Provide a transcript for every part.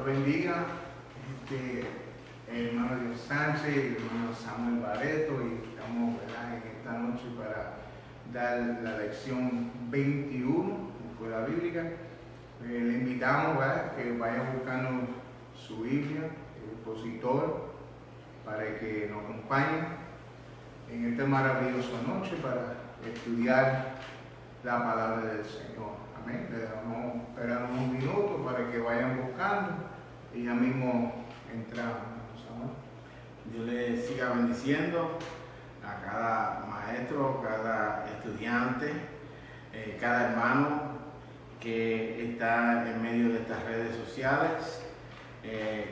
lo bendiga, hermano Dios Sánchez y hermano Samuel Barreto, y estamos, ¿verdad?, en esta noche para dar la lección 21 de Escuela Bíblica. Le invitamos, ¿verdad?, que vaya buscando su Biblia, el expositor, para que nos acompañe en esta maravillosa noche para estudiar la palabra del Señor. Amén. Le damos esperar un minuto para que vayan buscando y ya mismo entramos. Dios le siga bendiciendo a cada maestro, cada estudiante, cada hermano que está en medio de estas redes sociales.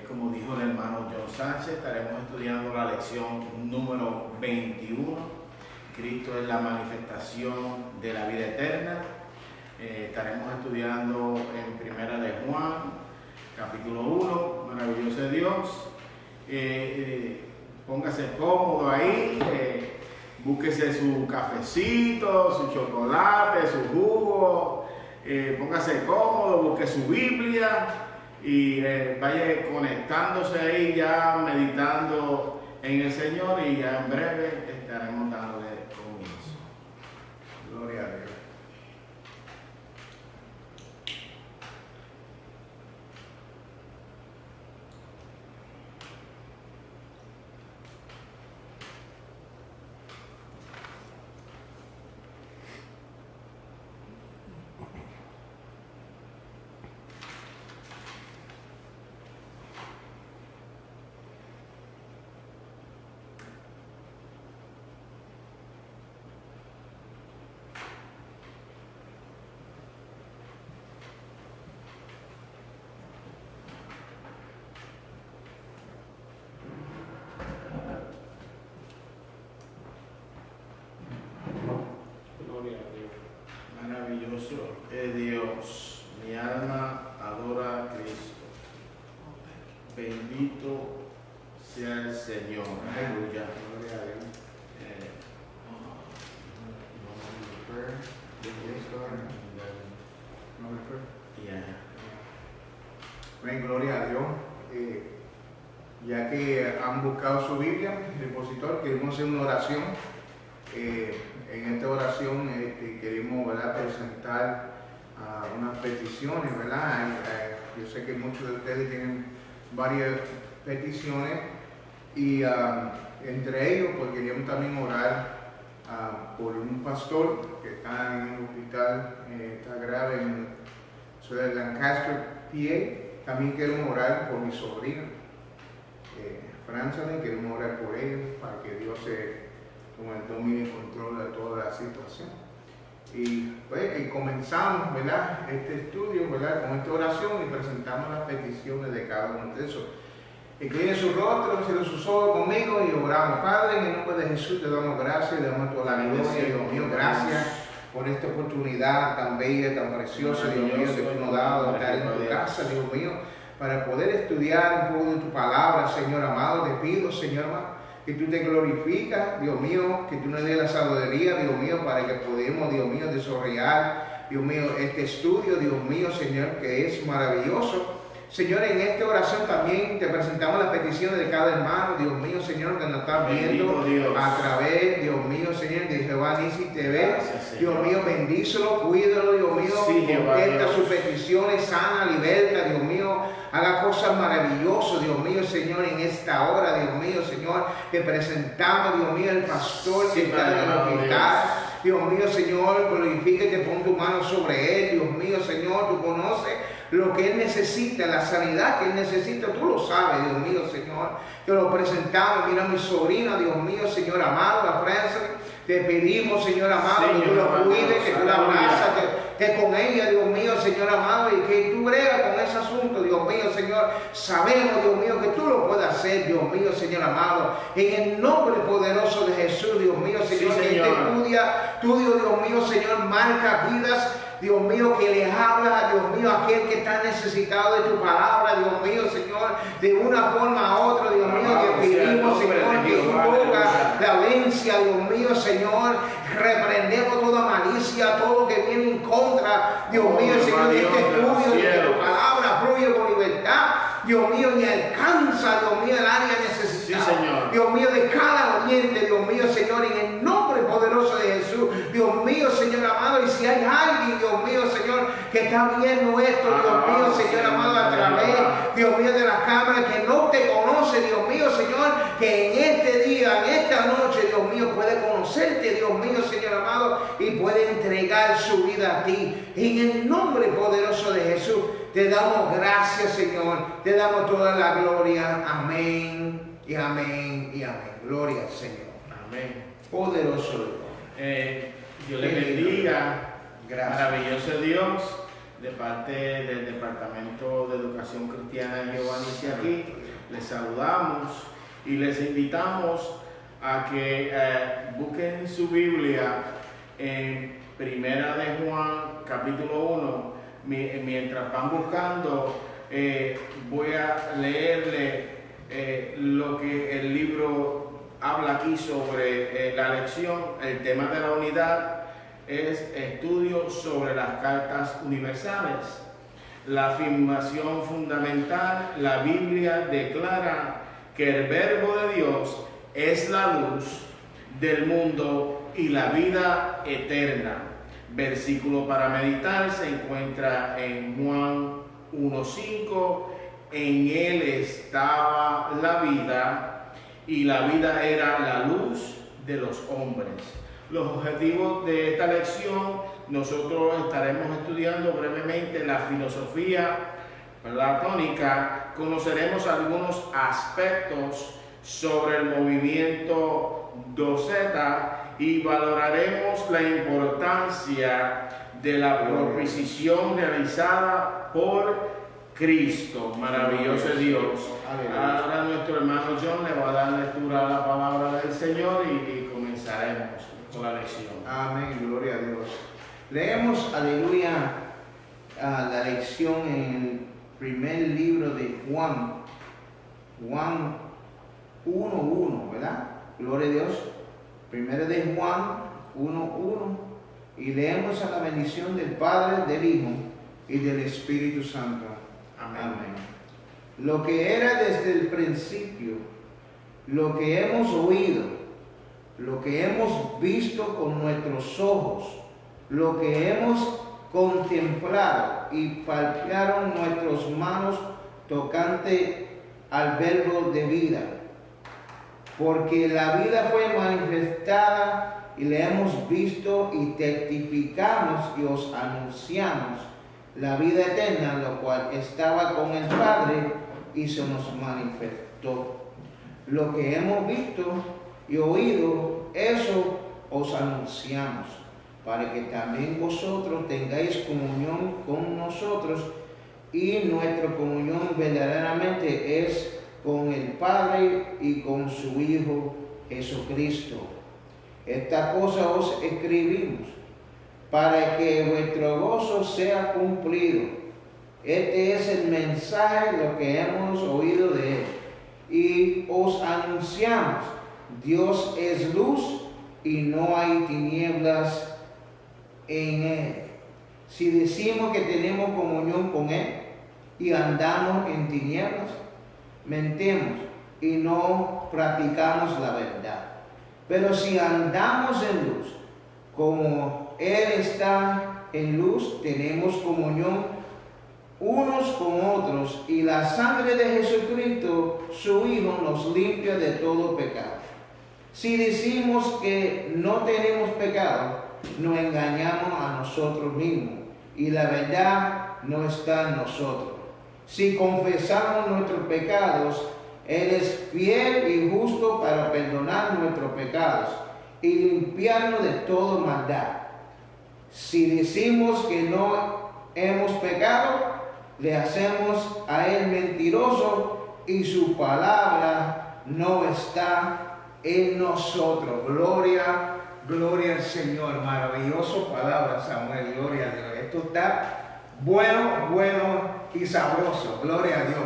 Como dijo el hermano John Sánchez, estaremos estudiando la lección número 21. Cristo es la manifestación de la vida eterna. Estaremos estudiando en Primera de Juan, capítulo 1, maravilloso de Dios. Póngase cómodo ahí, búsquese su cafecito, su chocolate, su jugo, póngase cómodo, busque su Biblia y vaya conectándose ahí ya, meditando en el Señor, y ya en breve estaremos dándole comienzo. Gloria a Dios. Maravilloso es Dios, mi alma adora a Cristo. Bendito sea el Señor. Aleluya. Gloria a Dios. Ven, gloria a Dios. Ya que han buscado su Biblia, el expositor, queremos hacer una oración. En esta oración queremos, ¿verdad?, presentar unas peticiones, ¿verdad? Yo sé que muchos de ustedes tienen varias peticiones y entre ellos pues queríamos también orar por un pastor que está en el hospital, está grave en ciudad de Lancaster, PA. También queremos orar por mi sobrina, Francelyn, queremos orar por ella para que Dios se con el dominio y control de toda la situación. Y pues comenzamos, ¿verdad?, este estudio, ¿verdad?, con esta oración, y presentamos las peticiones de cada uno de esos. Inclinen su rostro, cierren sus ojos conmigo y oramos. Padre, en el nombre de Jesús te damos gracias, le damos toda la gloria, Dios mío, gracias por esta oportunidad tan bella, tan preciosa, Dios mío, que tú nos has dado de estar en tu casa, Dios mío, para poder estudiar un poco de tu palabra, Señor amado. Te pido, Señor amado, que tú te glorificas, Dios mío, que tú nos des la sabiduría, Dios mío, para que podamos, Dios mío, desarrollar, Dios mío, este estudio, Dios mío, Señor, que es maravilloso. Señor, en esta oración también te presentamos las peticiones de cada hermano, Dios mío, Señor, que nos está viendo a través, Dios mío, Señor, de Jehová Nisi TV. Dios mío, bendícelo, cuídalo, Dios mío, contesta sus peticiones, sana, liberta, Dios mío, haga cosas maravillosas, Dios mío, Señor, en esta hora, Dios mío, Señor, te presentamos, Dios mío, el pastor que está en el hospital. Dios mío, Señor, glorifícate, pon tu mano sobre él, Dios mío, Señor, tú conoces lo que él necesita, la sanidad que él necesita, tú lo sabes, Dios mío, Señor. Te lo presentamos, mira a mi sobrina, Dios mío, Señor amado, la Francia. Te pedimos, Señor amado, que tú la cuides, que tú la abrazas, que con ella, Dios mío, Señor amado, y que tú bregas con ese asunto, Dios mío, Señor. Sabemos, Dios mío, que tú lo puedes hacer, Dios mío, Señor amado. En el nombre poderoso de Jesús, Dios mío, Señor, sí, que Señor. este estudio, Dios mío, Señor, marca vidas. Dios mío, que les habla, Dios mío, aquel que está necesitado de tu palabra, Dios mío, Señor, de una forma a otra, Dios mío, te pedimos, Señor, que tú pongas la vencia, Dios mío, Señor, reprendemos toda malicia, todo que viene en contra, Dios mío, Señor, de este estudio, de que tu palabra fluye con libertad. Dios mío, y alcanza, Dios mío, el área necesitada. Sí, Señor. Dios mío, de cada oyente, Dios mío, Señor, en el nombre poderoso de Jesús. Dios mío, Señor amado, y si hay alguien, Dios mío, Señor, que está viendo esto, Dios mío, Señor amado, a través, Dios mío, de la cámara, que no te conoce, Dios mío, Señor, que en este día, en esta noche, Dios mío, puede conocerte, Dios mío, Señor amado, y puede entregar su vida a ti. En el nombre poderoso de Jesús, te damos gracias, Señor, te damos toda la gloria. Amén, y amén, y amén. Gloria al Señor. Amén. Poderoso Dios. Dios le bendiga. Gracias. Maravilloso Dios, de parte del Departamento de Educación Cristiana Giovanni aquí, les saludamos y les invitamos a que busquen su Biblia en Primera de Juan, capítulo 1. Mientras van buscando, voy a leerle lo que el libro habla aquí sobre la lección. El tema de la unidad es estudio sobre las cartas universales. La afirmación fundamental: la Biblia declara que el Verbo de Dios es la luz del mundo y la vida eterna. Versículo para meditar se encuentra en Juan 1:5. En él estaba la vida y la vida era la luz de los hombres. Los objetivos de esta lección: nosotros estaremos estudiando brevemente la filosofía platónica, conoceremos algunos aspectos sobre el movimiento doceta y valoraremos la importancia de la proposición realizada por Cristo. Maravilloso Dios. Ahora nuestro hermano John le va a dar lectura a la palabra del Señor y comenzaremos con la lección. Amén, gloria a Dios. Leemos, aleluya, la lección en el primer libro de Juan 1:1, ¿verdad? Gloria a Dios. Primero de Juan 1:1, y leemos a la bendición del Padre, del Hijo y del Espíritu Santo. Amén. Amén. Lo que era desde el principio, lo que hemos oído, lo que hemos visto con nuestros ojos, lo que hemos contemplado y palparon nuestras manos tocante al Verbo de vida. Porque la vida fue manifestada y la hemos visto y testificamos y os anunciamos la vida eterna, lo cual estaba con el Padre y se nos manifestó. Lo que hemos visto y oído, eso os anunciamos, para que también vosotros tengáis comunión con nosotros, y nuestra comunión verdaderamente es con el Padre y con su Hijo Jesucristo. Esta cosa os escribimos para que vuestro gozo sea cumplido. Este es el mensaje, lo que hemos oído de él, y os anunciamos: Dios es luz y no hay tinieblas en él. Si decimos que tenemos comunión con él y andamos en tinieblas, mentimos y no practicamos la verdad. Pero si andamos en luz, como él está en luz, tenemos comunión unos con otros, y la sangre de Jesucristo, su Hijo, nos limpia de todo pecado. Si decimos que no tenemos pecado, nos engañamos a nosotros mismos, y la verdad no está en nosotros. Si confesamos nuestros pecados, Él es fiel y justo para perdonar nuestros pecados y limpiarnos de toda maldad. Si decimos que no hemos pecado, le hacemos a Él mentiroso y su palabra no está en nosotros. Gloria al Señor. Maravilloso palabra, Samuel. Gloria a Dios. Esto está bueno y sabroso. Gloria a Dios.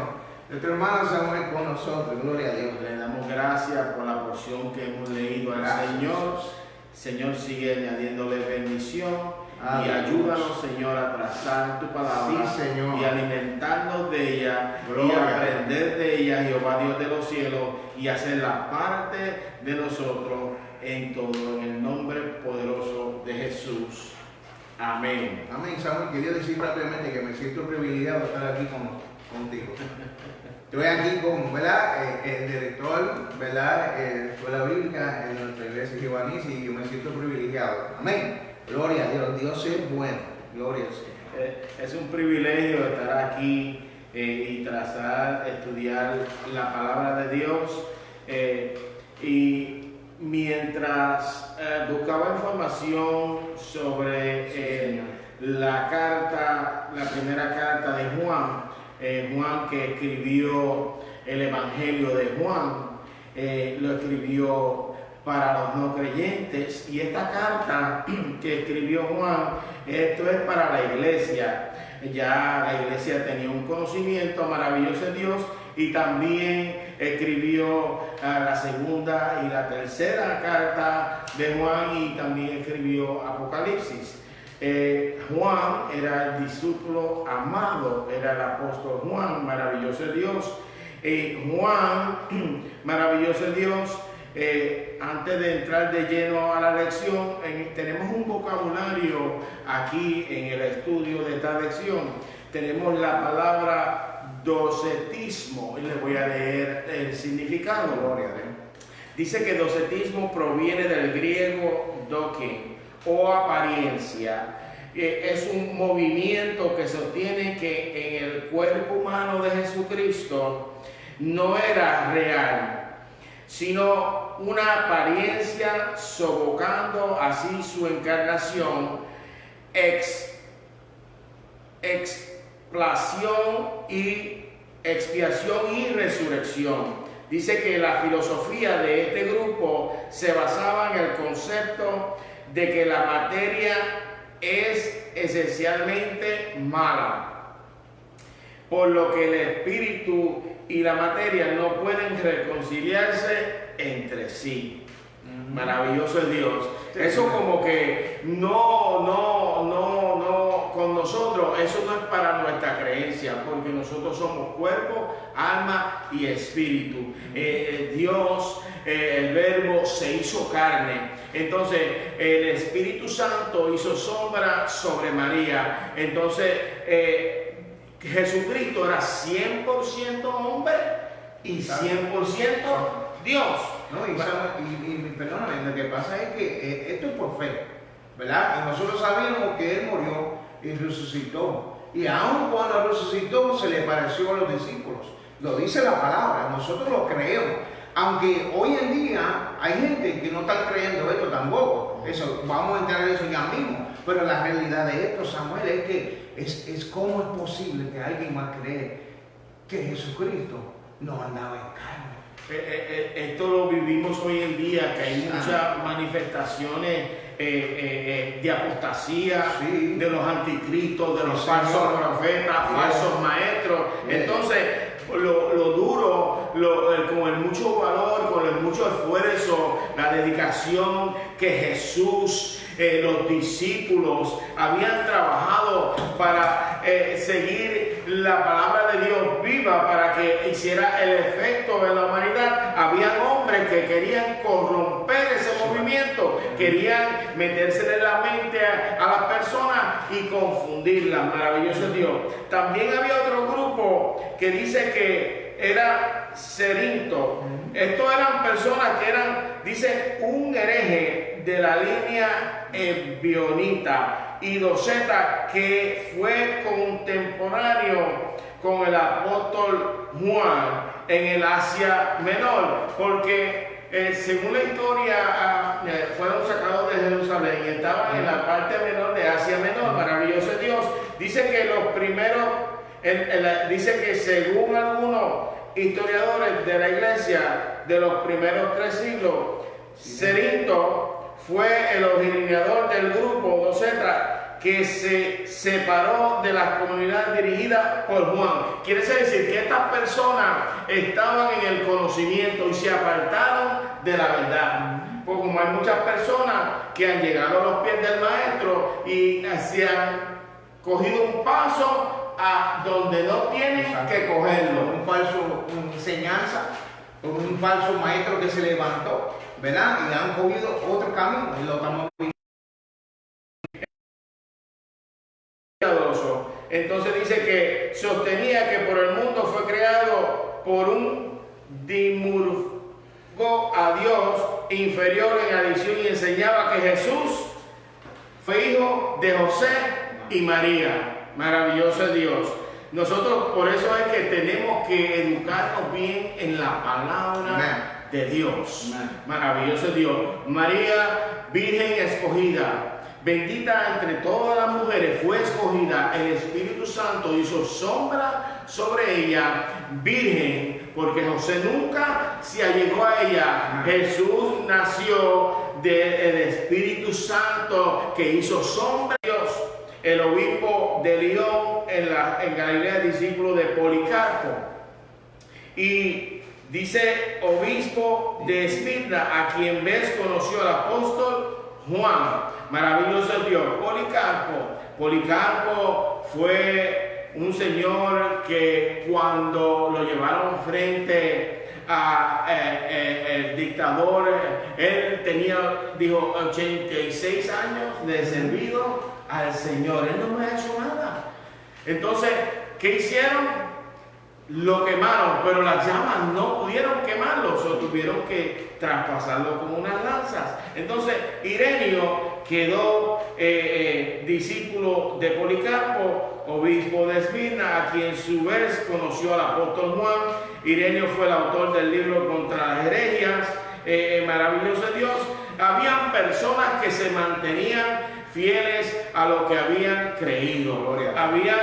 Nuestro hermano Samuel con nosotros. Gloria a Dios. Le damos gracias por la porción que hemos leído al Señor. El Señor sigue añadiéndole bendición. Y ayúdanos, Señor, a trazar tu palabra, sí, Señor, y alimentarnos de ella, gloria, y aprender de ella, Jehová Dios de los cielos, y hacerla parte de nosotros en todo, en el nombre poderoso de Jesús. Amén. Amén. Samuel, quería decir rápidamente que me siento privilegiado de estar aquí contigo. Estoy aquí con, ¿verdad? El director, ¿verdad? De la escuela bíblica en nuestra iglesia Giovannis, y yo me siento privilegiado. Amén. Gloria a Dios. Dios es bueno. Gloria al Señor. Es un privilegio estar aquí y trazar, estudiar la palabra de Dios. Y mientras buscaba información sobre la primera carta de Juan, Juan que escribió el Evangelio de Juan, lo escribió para los no creyentes, y esta carta que escribió Juan, esto es para la iglesia. Ya la iglesia tenía un conocimiento maravilloso de Dios, y también escribió la segunda y la tercera carta de Juan, y también escribió Apocalipsis. Juan era el discípulo amado, era el apóstol Juan, maravilloso de Dios. Juan, maravilloso de Dios. Antes de entrar de lleno a la lección, tenemos un vocabulario aquí en el estudio de esta lección. Tenemos la palabra docetismo, y les voy a leer el significado. Gloria a Dios. Dice que docetismo proviene del griego doke, o apariencia. Es un movimiento que sostiene que en el cuerpo humano de Jesucristo no era real, sino una apariencia, sofocando así su encarnación, expiación y resurrección. Dice que la filosofía de este grupo se basaba en el concepto de que la materia es esencialmente mala, por lo que el espíritu y la materia no pueden reconciliarse entre sí. Maravilloso es Dios. Eso como que no, con nosotros, eso no es para nuestra creencia, porque nosotros somos cuerpo, alma y espíritu. Dios, el Verbo se hizo carne. Entonces el Espíritu Santo hizo sombra sobre María. Entonces Jesucristo era 100% hombre y 100% Dios. No, y perdóname, lo que pasa es que esto es por fe, ¿verdad? Y nosotros sabíamos que Él murió y resucitó. Y aun cuando resucitó, se le pareció a los discípulos. Lo dice la palabra, nosotros lo creemos. Aunque hoy en día hay gente que no está creyendo esto tampoco. Eso, vamos a entrar en eso ya mismo. Pero la realidad de esto, Samuel, es que es cómo es posible que alguien más cree que Jesucristo no andaba en carne. Esto lo vivimos hoy en día, que hay muchas manifestaciones de apostasía, sí, de los anticristos, de los falsos profetas, falsos maestros. Entonces, lo duro, con el mucho valor, con el mucho esfuerzo, la dedicación que Jesús, los discípulos habían trabajado para seguir la palabra de Dios viva, para que hiciera el efecto en la humanidad. Habían hombres que querían corromper ese movimiento, querían meterse en la mente a las personas y confundirlas. Maravilloso Dios. También había otro grupo que dice que era Cerinto. Estos eran personas que eran, dice, un hereje de la línea ebionita y doceta, que fue contemporáneo con el apóstol Juan en el Asia Menor, porque según la historia fueron sacados de Jerusalén y estaban en la parte menor de Asia Menor. Maravilloso es Dios. Dice que los primeros, dice que según algunos historiadores de la iglesia de los primeros 3 siglos, Cerinto fue el originador del grupo doceta que se separó de las comunidades dirigidas por Juan. Quiere decir que estas personas estaban en el conocimiento y se apartaron de la verdad. Pues como hay muchas personas que han llegado a los pies del maestro y se han cogido un paso a donde no tienen que cogerlo. Una enseñanza, un falso maestro que se levantó, ¿verdad? Y han cogido otro camino y lo estamos viendo. Entonces dice que sostenía que por el mundo fue creado por un dimurgo a Dios inferior en adición y enseñaba que Jesús fue hijo de José y María. Maravilloso es Dios. Nosotros por eso es que tenemos que educarnos bien en la palabra de Dios. Maravilloso es Dios. María, virgen escogida, bendita entre todas las mujeres, fue escogida. El Espíritu Santo hizo sombra sobre ella, virgen, porque José nunca se allegó a ella. Jesús nació del Espíritu Santo que hizo sombra de Dios. El obispo de León en Galilea, discípulo de Policarpo. Y dice obispo de Esmirna, a quien ves conoció al apóstol Juan. Maravilloso es Dios. Policarpo fue un señor que cuando lo llevaron frente a el dictador, él dijo 86 años de servido al Señor. Él no me ha hecho nada. Entonces, ¿qué hicieron? Lo quemaron, pero las llamas no pudieron quemarlo, tuvieron que traspasarlo con unas lanzas. Entonces Ireneo quedó discípulo de Policarpo, obispo de Esmirna, a quien su vez conoció al apóstol Juan. Ireneo fue el autor del libro contra las herejías. Maravilloso es Dios. Habían personas que se mantenían fieles a lo que habían creído, habían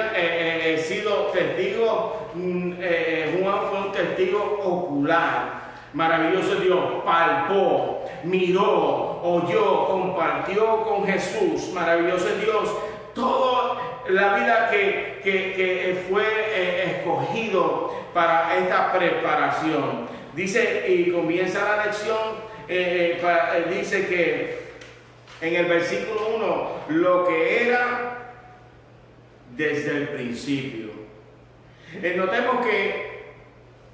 sido testigos. Juan fue un testigo ocular. Maravilloso Dios, palpó, miró, oyó, compartió con Jesús. Maravilloso Dios, toda la vida que fue escogido para esta preparación. Dice, y comienza la lección, dice que en el versículo 1, lo que era desde el principio. Notemos que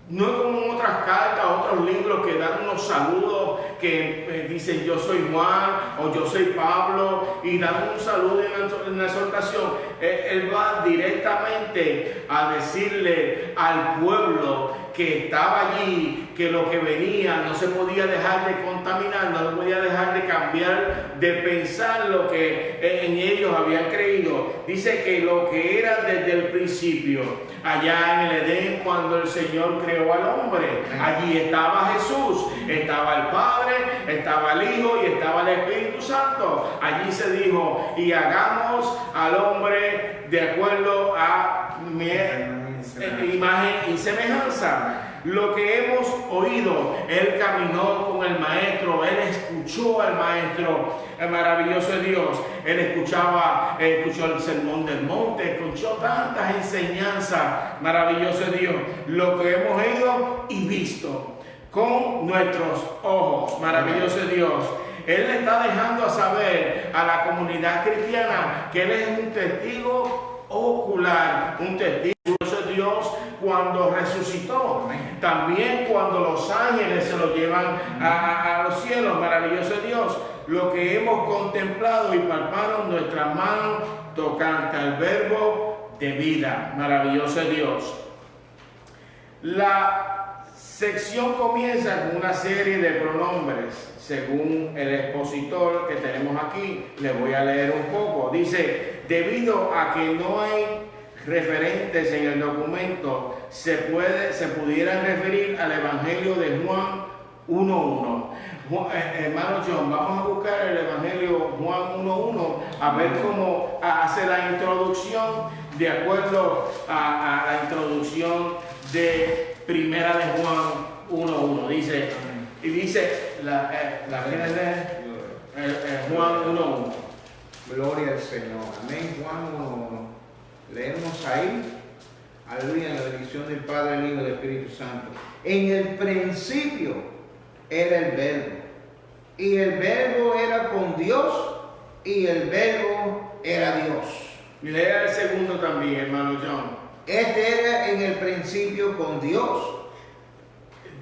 no es como en otras cartas, otros libros que dan unos saludos que dicen yo soy Juan o yo soy Pablo y dan un saludo y una exhortación. Él va directamente a decirle al pueblo que estaba allí que lo que venía no se podía dejar de contaminar, no se podía dejar de cambiar, de pensar lo que en ellos habían creído. Dice que lo que era desde el principio, allá en el Edén, cuando el Señor creó al hombre, allí estaba Jesús, estaba el Padre, estaba el Hijo y estaba el Espíritu Santo. Allí se dijo, y hagamos al hombre de acuerdo a mi imagen y semejanza. Lo que hemos oído, él caminó con el maestro, él escuchó al maestro. Maravilloso es Dios. Él escuchó el sermón del monte, escuchó tantas enseñanzas. Maravilloso es Dios. Lo que hemos oído y visto con nuestros ojos. Maravilloso es Dios. Él le está dejando a saber a la comunidad cristiana que él es un testigo ocular, un testigo de Dios cuando resucitó. También cuando los ángeles se lo llevan a los cielos. Maravilloso es Dios. Lo que hemos contemplado y palparon nuestras manos tocante al verbo de vida. Maravilloso es Dios. La sección comienza con una serie de pronombres. Según el expositor que tenemos aquí, le voy a leer un poco. Dice, debido a que no hay referentes en el documento, se pudieran referir al Evangelio de Juan 1.1. Hermano John, vamos a buscar el Evangelio Juan 1.1 a ver cómo hace la introducción de acuerdo a la introducción de Primera de Juan 1.1. Dice, y dice Juan 1.1. Gloria al Señor. Amén. Juan 1. Leemos ahí. Aleluya, en la bendición del Padre, el Hijo y del Espíritu Santo. En el principio era el Verbo. Y el Verbo era con Dios. Y el Verbo era Dios. Y lea el segundo también, hermano John. Este era en el principio con Dios.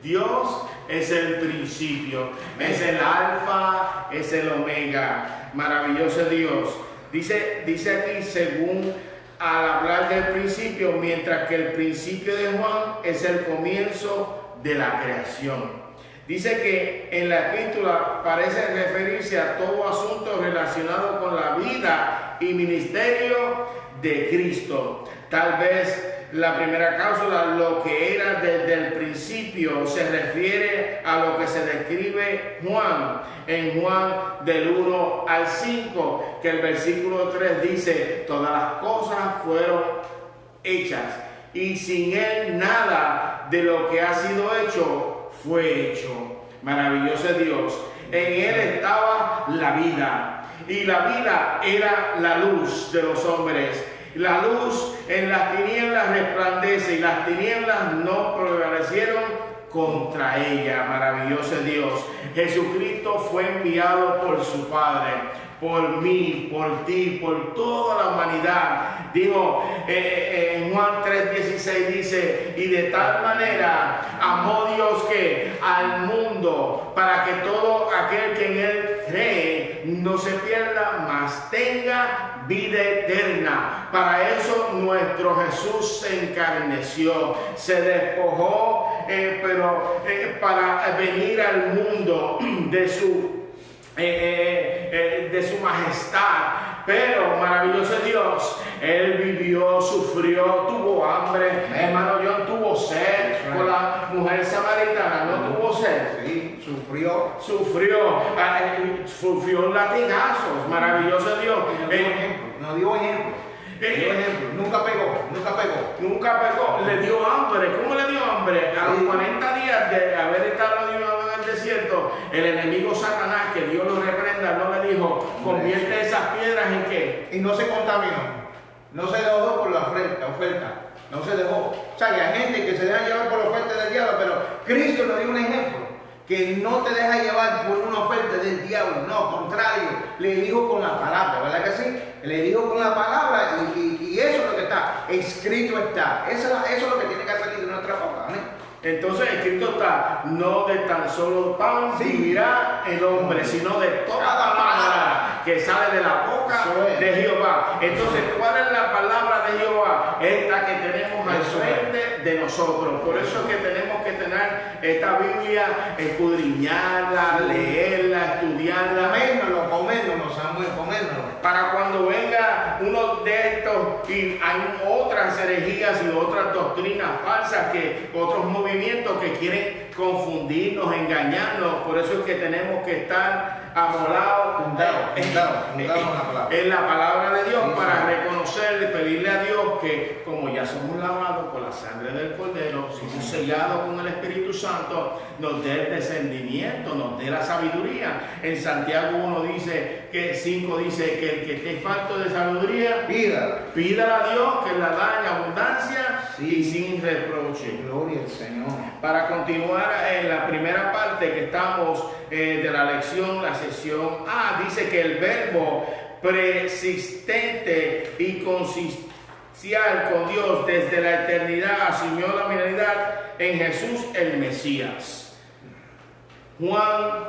Dios es el principio, es el alfa, es el omega. Maravilloso Dios. Dice aquí, según al hablar del principio, mientras que el principio de Juan es el comienzo de la creación. Dice que en la epístola parece referirse a todo asunto relacionado con la vida y ministerio de Cristo. Tal vez la primera cláusula, lo que era desde el principio, se refiere a lo que se describe Juan, en Juan del 1 al 5, que el versículo 3 dice, todas las cosas fueron hechas y sin él nada de lo que ha sido hecho fue hecho. Maravilloso Dios. En él estaba la vida y la vida era la luz de los hombres. La luz en las tinieblas resplandece y las tinieblas no prevalecieron contra ella. Maravilloso Dios. Jesucristo fue enviado por su Padre, por mí, por ti, por toda la humanidad. Dijo en Juan 3:16 dice, y de tal manera amó Dios que al mundo, para que todo aquel que en él cree no se pierda, mas tenga vida eterna. Para eso nuestro Jesús se encarneció, se despojó, para venir al mundo de su majestad. Pero maravilloso Dios, él vivió, sufrió, tuvo hambre, hermano John, tuvo sed con la mujer samaritana, no tuvo sed. Sí, sufrió latigazos. Maravilloso Dios. No dio ejemplo. Nunca pegó. Le dio hambre. ¿Cómo le dio hambre? A los 40 días de haber estado en el desierto, el enemigo Satanás, que Dios lo reprenda, no le dijo, convierte esas piedras en qué. Y no se contaminó. No se dejó por la oferta. No se dejó. O sea, que hay gente que se deja llevar por la oferta del diablo, pero Cristo nos dio un ejemplo. Que no te deja llevar por una oferta del diablo, no, contrario, le dijo con la palabra, ¿verdad que sí? Le dijo con la palabra y eso es lo que está, escrito está, eso es lo que tiene que salir de nuestra boca, ¿amén? Entonces escrito está, no de tan solo pan vivirá el hombre, sino de toda palabra que sale de la boca de Jehová. Entonces, ¿cuál es la palabra de Jehová? Esta que tenemos al frente de nosotros. Por eso es que tenemos que tener esta Biblia, escudriñarla, leerla, estudiarla. Comérnoslo. Para cuando venga uno de estos y hay otras herejías y otras doctrinas falsas, que otros movimientos que quieren confundirnos, engañarnos. Por eso es que tenemos que estar amolados, fundados en la palabra de Dios, para reconocer y pedirle a Dios que, como ya somos lavados por la sangre del Cordero, somos sellados con el Espíritu Santo, nos dé el descendimiento, nos dé la sabiduría. En Santiago 1 dice que 5 dice que el que esté falto de sabiduría, pídala a Dios, que la da en abundancia y sin reproche. Gloria al Señor. Para continuar en la primera parte que estamos de la lección, la sesión A, dice que el verbo persistente y consistencial con Dios desde la eternidad asumió la humanidad en Jesús el Mesías. Juan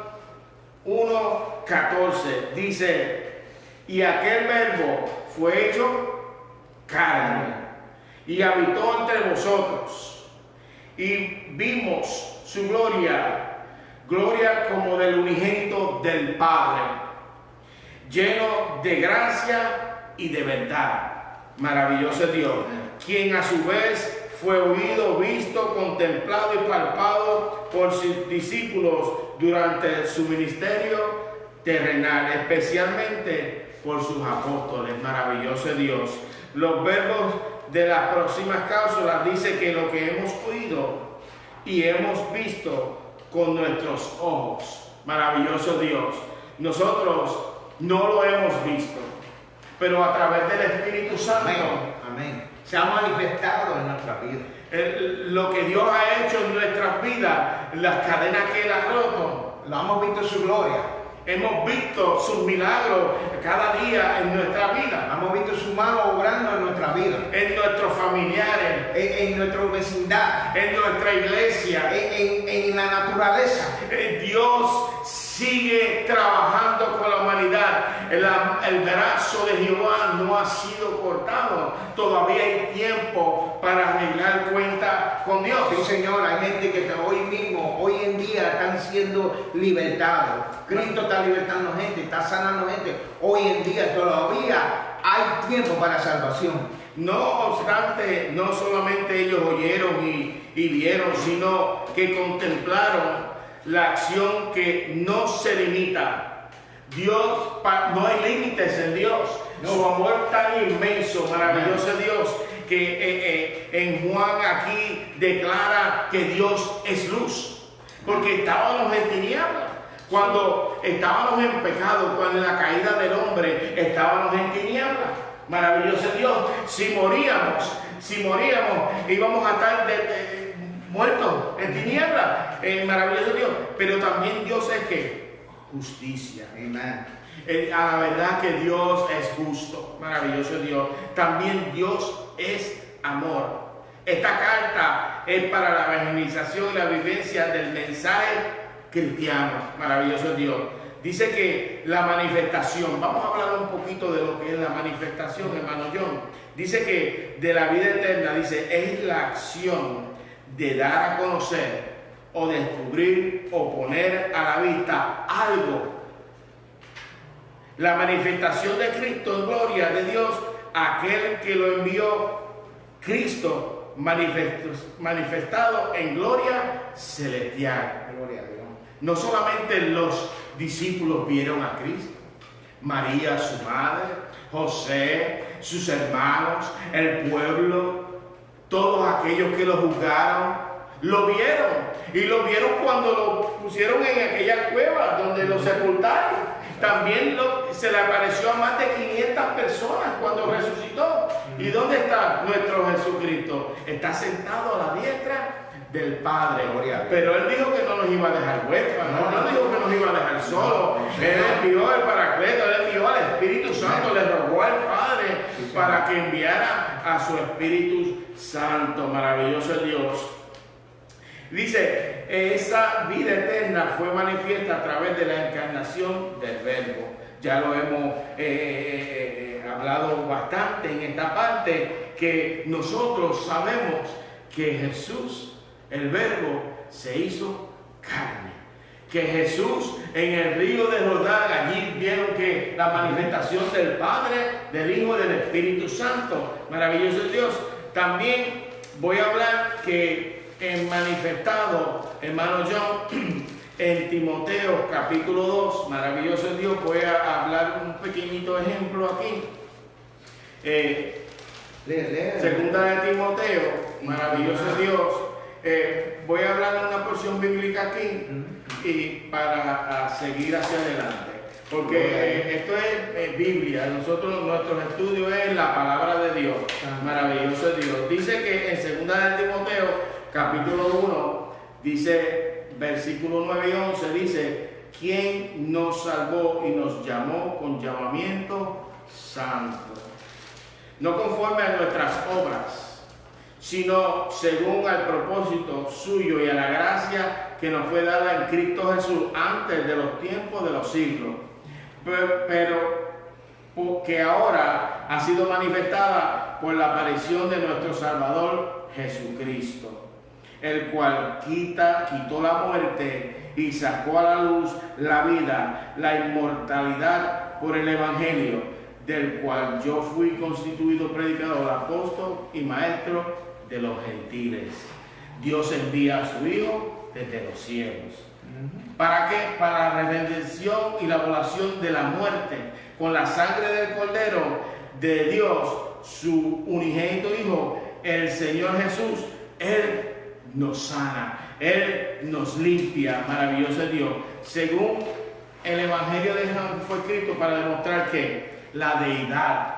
1:14 dice, y aquel verbo fue hecho carne y habitó entre vosotros, y vimos su gloria como del unigénito del Padre, lleno de gracia y de verdad. Maravilloso Dios, quien a su vez fue oído, visto, contemplado y palpado por sus discípulos durante su ministerio terrenal, especialmente por sus apóstoles. Maravilloso Dios. Los verbos de las próximas cápsulas dice que lo que hemos oído y hemos visto con nuestros ojos. Maravilloso Dios. Nosotros no lo hemos visto, pero a través del Espíritu Santo. Amén. Se ha manifestado en nuestra vida. Lo que Dios ha hecho en nuestras vidas, las cadenas que Él ha roto, Lo hemos visto en su gloria. hemos visto sus milagros cada día en nuestra vida, Hemos visto su mano obrando en nuestra vida. en nuestros familiares, En nuestra vecindad. en nuestra iglesia. En la naturaleza. Dios sigue trabajando con la humanidad. El brazo de Jehová no ha sido cortado. Todavía hay tiempo para arreglar cuenta con Dios. Sí, Señor, hay gente que hoy en día están siendo libertados. Cristo está libertando gente, está sanando gente. Hoy en día todavía hay tiempo para salvación. No obstante, no solamente ellos oyeron y vieron, sino que contemplaron la acción que no se limita. Dios, no hay límites en Dios. No. Su amor tan inmenso, maravilloso Dios, que en Juan aquí declara que Dios es luz. Porque estábamos en tinieblas. Cuando estábamos en pecado, cuando en la caída del hombre estábamos en tinieblas. Maravilloso Dios. Si moríamos, íbamos a estar muertos en tinieblas. Maravilloso Dios. Pero también Dios es que justicia. Amén. A la verdad que Dios es justo. Maravilloso Dios. También Dios es amor. Esta carta es para la evangelización y la vivencia del mensaje cristiano. Maravilloso Dios. Dice que la manifestación, vamos a hablar un poquito de lo que es la manifestación, hermano John. Dice que de la vida eterna, dice, es la acción de dar a conocer o descubrir o poner a la vista algo. La manifestación de Cristo en gloria de Dios, aquel que lo envió, Cristo manifestado en gloria celestial. Gloria a Dios. No solamente los discípulos vieron a Cristo, María, su madre, José, sus hermanos, el pueblo, todos aquellos que lo juzgaron, lo vieron. Y lo vieron cuando lo pusieron en aquella cueva donde lo sepultaron. También se le apareció a más de 500 personas cuando resucitó. ¿Y dónde está nuestro Jesucristo? Está sentado a la diestra del Padre. Pero Él dijo que no nos iba a dejar huérfanos, no dijo que nos iba a dejar solos. Él envió el Paracleto, Él envió al Espíritu Santo, le rogó al Padre para que enviara a su Espíritu Santo. Maravilloso Dios. Dice, esa vida eterna fue manifiesta a través de la encarnación del Verbo. Ya lo hemos hablado bastante en esta parte, que nosotros sabemos que Jesús, el Verbo, se hizo carne. Que Jesús en el río de Jordán, allí vieron que la manifestación del Padre, del Hijo y del Espíritu Santo. Maravilloso Dios. También voy a hablar que en manifestado, hermano John, en Timoteo capítulo 2, maravilloso Dios, voy a hablar un pequeñito ejemplo aquí. Segunda de Timoteo, maravilloso Dios. Voy a hablar una porción bíblica aquí y para seguir hacia adelante. Porque esto es Biblia, nuestro estudio es la palabra de Dios. Maravilloso Dios. Dice que en segunda de Timoteo capítulo 1, dice, versículo 9 y 11, dice, ¿quién nos salvó y nos llamó con llamamiento santo? No conforme a nuestras obras, sino según al propósito suyo y a la gracia que nos fue dada en Cristo Jesús antes de los tiempos de los siglos, pero que ahora ha sido manifestada por la aparición de nuestro Salvador Jesucristo, el cual quitó la muerte y sacó a la luz la vida, la inmortalidad por el Evangelio, del cual yo fui constituido predicador, apóstol y maestro de los gentiles. Dios envía a su Hijo desde los cielos. ¿Para qué? Para la redención y la abolición de la muerte, con la sangre del Cordero de Dios, su unigénito Hijo, el Señor Jesús. Él nos sana, Él nos limpia. Maravilloso Dios. Según el Evangelio de Juan fue escrito para demostrar que la deidad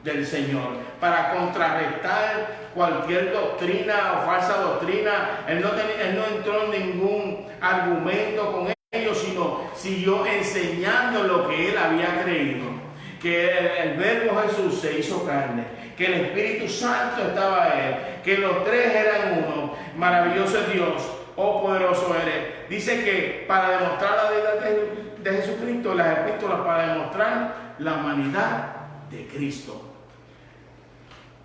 del Señor, para contrarrestar cualquier doctrina o falsa doctrina. Él no entró en ningún argumento con ellos, sino siguió enseñando lo que él había creído, que el Verbo Jesús se hizo carne, que el Espíritu Santo estaba en él, que los tres eran uno. Maravilloso es Dios, oh poderoso eres. Dice que para demostrar la deidad de Jesucristo, las epístolas para demostrar la humanidad de Cristo.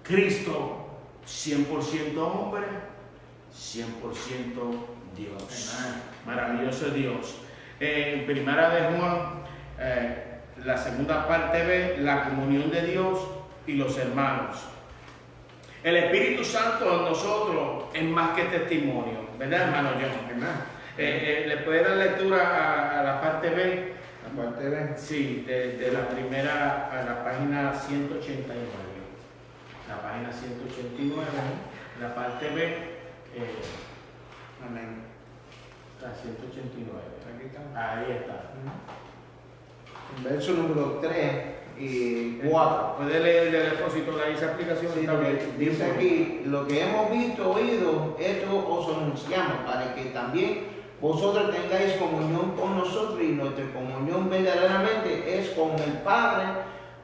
Cristo 100% hombre, 100% Dios. Maravilloso es Dios. En Primera de Juan, la segunda parte ve la comunión de Dios y los hermanos. El Espíritu Santo en nosotros es más que testimonio, ¿verdad, hermano John? ¿Le puede dar lectura a la parte B? La parte B. Sí, de la primera a la página 189. La página 189, la parte B, Amén. la 189. Aquí está. Ahí está. Verso número 3 y 4. ¿Puede leer el depósito de ahí esa aplicación? Sí, dice aquí, lo que hemos visto, oído, esto os anunciamos, para que también vosotros tengáis comunión con nosotros, y nuestra comunión verdaderamente es con el Padre,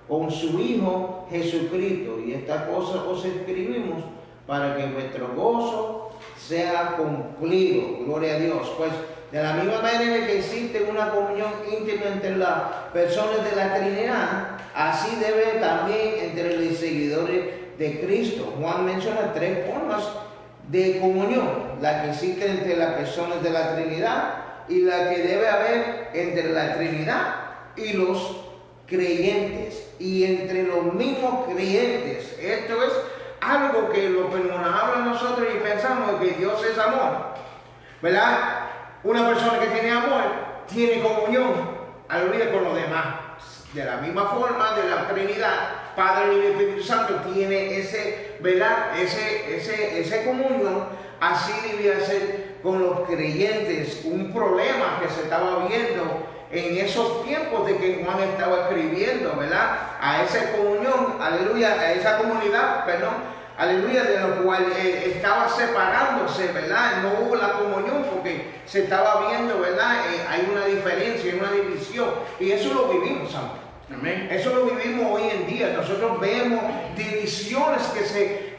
con su Hijo Jesucristo. Y esta cosa os escribimos para que vuestro gozo sea cumplido. Gloria a Dios. Pues de la misma manera que existe una comunión íntima entre las personas de la Trinidad, así debe también entre los seguidores de Cristo. Juan menciona 3 formas de comunión: la que existe entre las personas de la Trinidad, y la que debe haber entre la Trinidad y los creyentes, y entre los mismos creyentes. Esto es algo que lo perdonamos a nosotros y pensamos que Dios es amor, ¿verdad? Una persona que tiene amor tiene comunión, aleluya, con los demás. De la misma forma, de la Trinidad, Padre y Espíritu Santo tiene ese, ¿verdad? Ese comunión. Así debía ser con los creyentes. Un problema que se estaba viendo en esos tiempos de que Juan estaba escribiendo, ¿verdad? A esa comunión, aleluya, a esa comunidad, perdón, aleluya, de lo cual estaba separándose, ¿verdad? No hubo la comunión porque se estaba viendo, ¿verdad? Hay una diferencia, hay una división, y eso lo vivimos, amén. Amén. Eso lo vivimos hoy en día. Nosotros vemos divisiones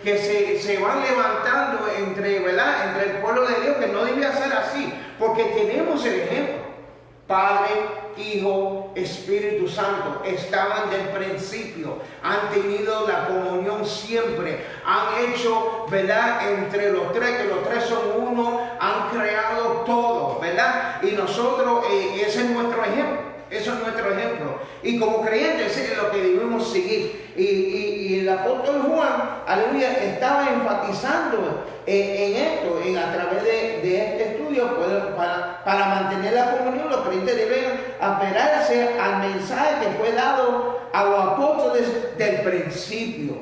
que se van levantando entre, ¿verdad?, entre el pueblo de Dios, que no debía ser así, porque tenemos el ejemplo. Padre, Hijo, Espíritu Santo estaban del principio, han tenido la comunión siempre, han hecho, ¿verdad?, entre los tres, que los tres son uno, han creado todo, ¿verdad? Y nosotros, ese es nuestro ejemplo. Eso es nuestro ejemplo. Y como creyentes, es lo que debemos seguir. Y el apóstol Juan, aleluya, estaba enfatizando en esto, a través de este estudio, para mantener la comunión. Los creyentes deben aferrarse al mensaje que fue dado a los apóstoles del principio,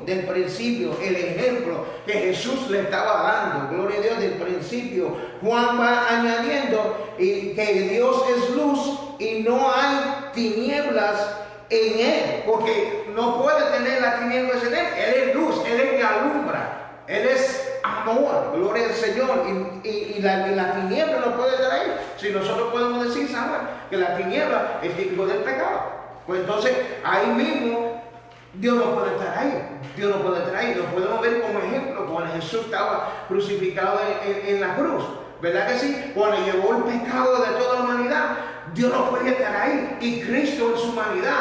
el ejemplo que Jesús le estaba dando. Gloria a Dios, del principio. Juan va añadiendo que Dios es luz y no hay tinieblas en él, porque no puede tener las tinieblas en él. Él es luz, él es que alumbra, él es amor, gloria al Señor, y la tiniebla no puede estar ahí. Si nosotros podemos decir, Samuel, que la tiniebla es típico del pecado, pues entonces ahí mismo Dios no puede estar ahí. Dios no puede estar ahí. Lo podemos ver como ejemplo cuando Jesús estaba crucificado en la cruz, ¿verdad que sí? Cuando llevó el pecado de toda la humanidad, Dios no podía estar ahí. Y Cristo en su humanidad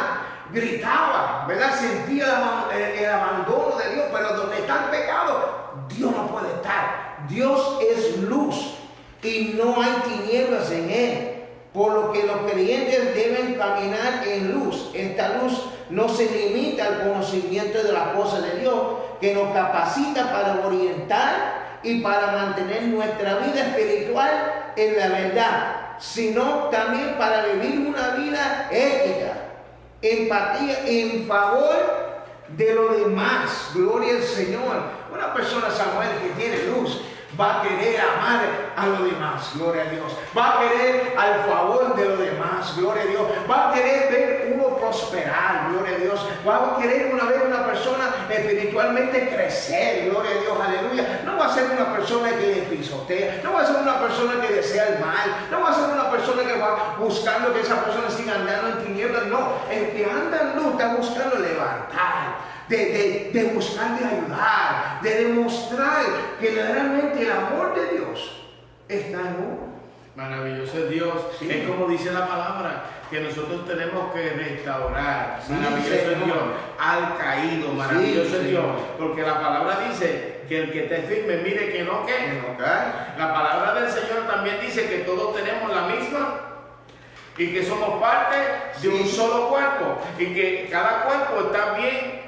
gritaba, ¿verdad? Sentía el abandono de Dios, pero donde está el pecado, Dios no puede estar. Dios es luz y no hay tinieblas en él. Por lo que los creyentes deben caminar en luz. Esta luz no se limita al conocimiento de las cosas de Dios, que nos capacita para orientar y para mantener nuestra vida espiritual en la verdad, sino también para vivir una vida ética, empatía en favor de los demás. Gloria al Señor. Una persona, Samuel, que tiene luz, va a querer amar a los demás, gloria a Dios. Va a querer al favor de los demás, gloria a Dios. Va a querer ver uno prosperar, gloria a Dios. Va a querer ver una persona espiritualmente crecer, gloria a Dios, aleluya. No va a ser una persona que le pisotea, no va a ser una persona que desea el mal, no va a ser una persona que va buscando que esa persona siga andando en tinieblas. No, el que anda en luz está buscando levantar, de buscar de ayudar, de demostrar que realmente el amor de Dios está en uno. Maravilloso es Dios. Sí. Es como dice la palabra, que nosotros tenemos que restaurar. Sí, maravilloso es Dios al caído. Maravilloso es Dios. Porque la palabra dice que el que esté firme, mire que no cae. La palabra del Señor también dice que todos tenemos la misma y que somos parte de un solo cuerpo y que cada cuerpo está bien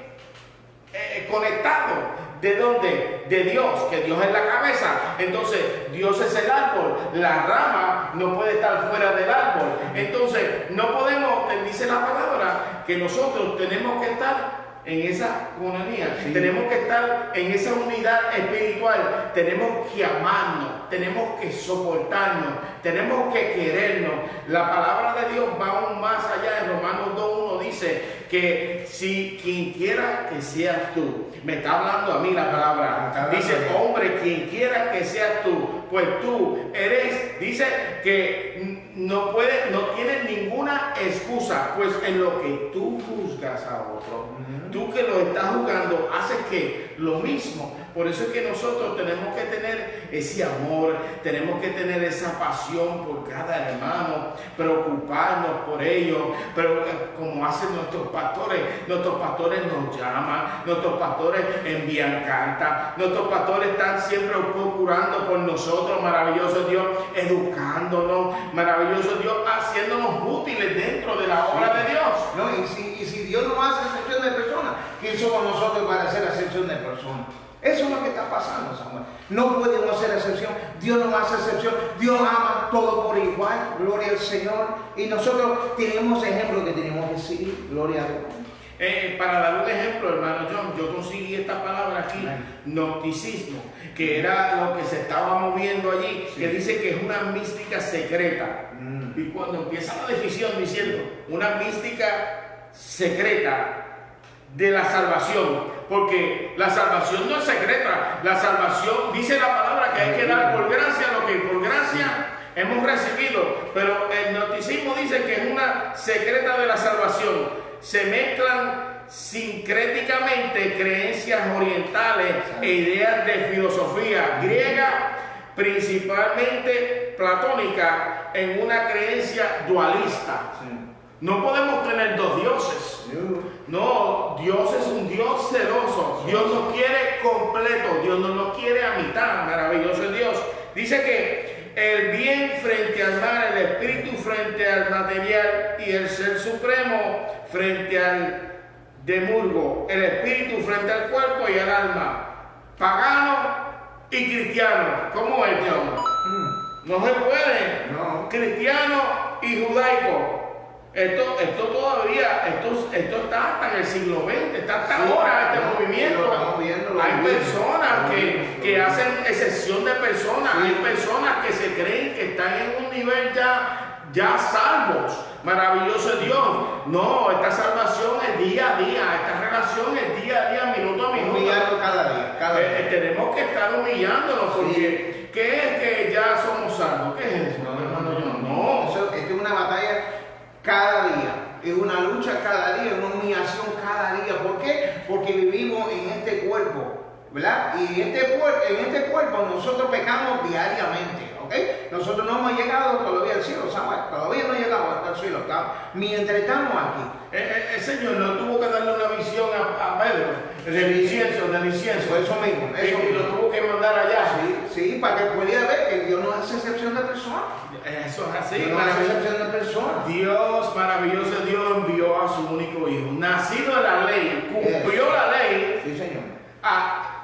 conectado. ¿De dónde? De Dios, que Dios es la cabeza. Entonces, Dios es el árbol. La rama no puede estar fuera del árbol. Entonces, no podemos, dice la palabra, que nosotros tenemos que estar en esa comunidad, tenemos que estar en esa unidad espiritual, tenemos que amarnos, tenemos que soportarnos, tenemos que querernos. La palabra de Dios va aún más allá. En Romanos 2:1 dice que si quien quiera que seas tú, me está hablando a mí la palabra, dice hombre, quien quiera que seas tú, pues tú eres, dice que no tienes ninguna excusa, pues en lo que tú juzgas a otro, tú que lo estás juzgando, haces que lo mismo. Por eso es que nosotros tenemos que tener ese amor, tenemos que tener esa pasión por cada hermano, preocuparnos por ellos, pero como hacen nuestros pastores nos llaman, nuestros pastores envían cartas, nuestros pastores están siempre procurando por nosotros, maravilloso Dios, educándonos, maravilloso Dios, haciéndonos útiles dentro de la obra de Dios. No, y si Dios no hace excepción de personas, ¿quién somos nosotros para hacer excepción de personas? Eso es lo que está pasando, Samuel. No podemos hacer excepción. Dios no hace excepción. Dios ama todo por igual. Gloria al Señor. Y nosotros tenemos ejemplos que tenemos que seguir. Gloria a Dios. Para dar un ejemplo, hermano John, yo conseguí esta palabra aquí, gnosticismo, que era lo que se estaba moviendo allí, que dice que es una mística secreta. Y cuando empieza la definición diciendo una mística secreta de la salvación, porque la salvación no es secreta, la salvación dice la palabra que hay que dar por gracia lo que por gracia hemos recibido, pero el gnosticismo dice que es una secreta de la salvación. Se mezclan sincréticamente creencias orientales e ideas de filosofía griega, principalmente platónica, en una creencia dualista. No podemos tener dos dioses. No, Dios es un Dios celoso. Dios nos quiere completo. Dios no nos quiere a mitad. Maravilloso es Dios. Dice que el bien frente al mal, el espíritu frente al material y el ser supremo frente al demurgo, el espíritu frente al cuerpo y al alma, pagano y cristiano. ¿Cómo es, John? No se puede. No. Cristiano y judaico. Esto todavía, esto está hasta en el siglo XX, está hasta ahora este movimiento. Hay personas que hacen excepción de personas, hay personas que se creen que están en un nivel ya salvos. Maravilloso es Dios. No, esta salvación es día a día, esta relación es día a día, minuto a minuto. Humillando cada día. Tenemos que estar humillándonos porque ¿qué es que ya somos salvos? ¿Qué es eso? No. Esto es una batalla cada día, es una lucha cada día, una humillación cada día. ¿Por qué? Porque vivimos en este cuerpo, ¿verdad? Y en este cuerpo nosotros pecamos diariamente, ¿ok? Nosotros no hemos llegado todavía al cielo, ¿sabes? Todavía no llegamos hasta el cielo, mientras estamos aquí. El Señor no tuvo que darle una visión a Pedro del incienso. Eso mismo. Y lo tuvo que mandar allá. Sí, para que pudiera ver que Dios no hace excepción de personas. Eso es así. Dios no hace excepción de personas. Dios, maravilloso Dios, envió a su único hijo, nacido de la ley, cumplió la ley. Sí, Señor.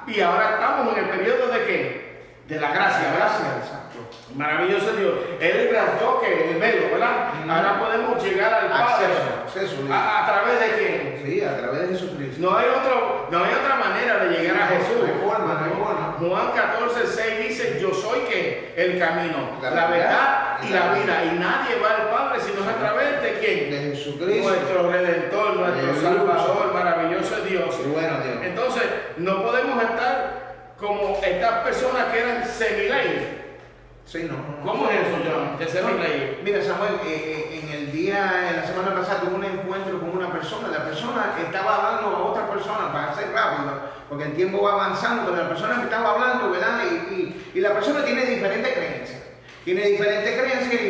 Y ahora estamos en el periodo de ¿qué? De la gracia, ¿verdad? Exacto. Maravilloso Dios. Él trastoque el velo, ¿verdad? Ahora podemos llegar al Padre. Acceso. ¿A través de quién? Sí, a través de Jesucristo. No hay otro no hay otra manera de llegar a Jesús. No hay forma. Juan 14:6 dice, yo soy que el camino, la verdad y la vida, y nadie va al Padre sino a través de quién, de Jesucristo, nuestro Redentor, nuestro Salvador, maravilloso Dios. Bueno, Dios. Entonces no podemos estar como estas personas que eran semiley. Sí, no. ¿Cómo es eso, John? De semiley. Mira, Samuel, en la semana pasada tuve un encuentro con una persona. La persona estaba hablando a otra persona, para ser rápido, porque el tiempo va avanzando, pero la persona que estaba hablando, ¿verdad? Y la persona tiene diferentes creencias. Y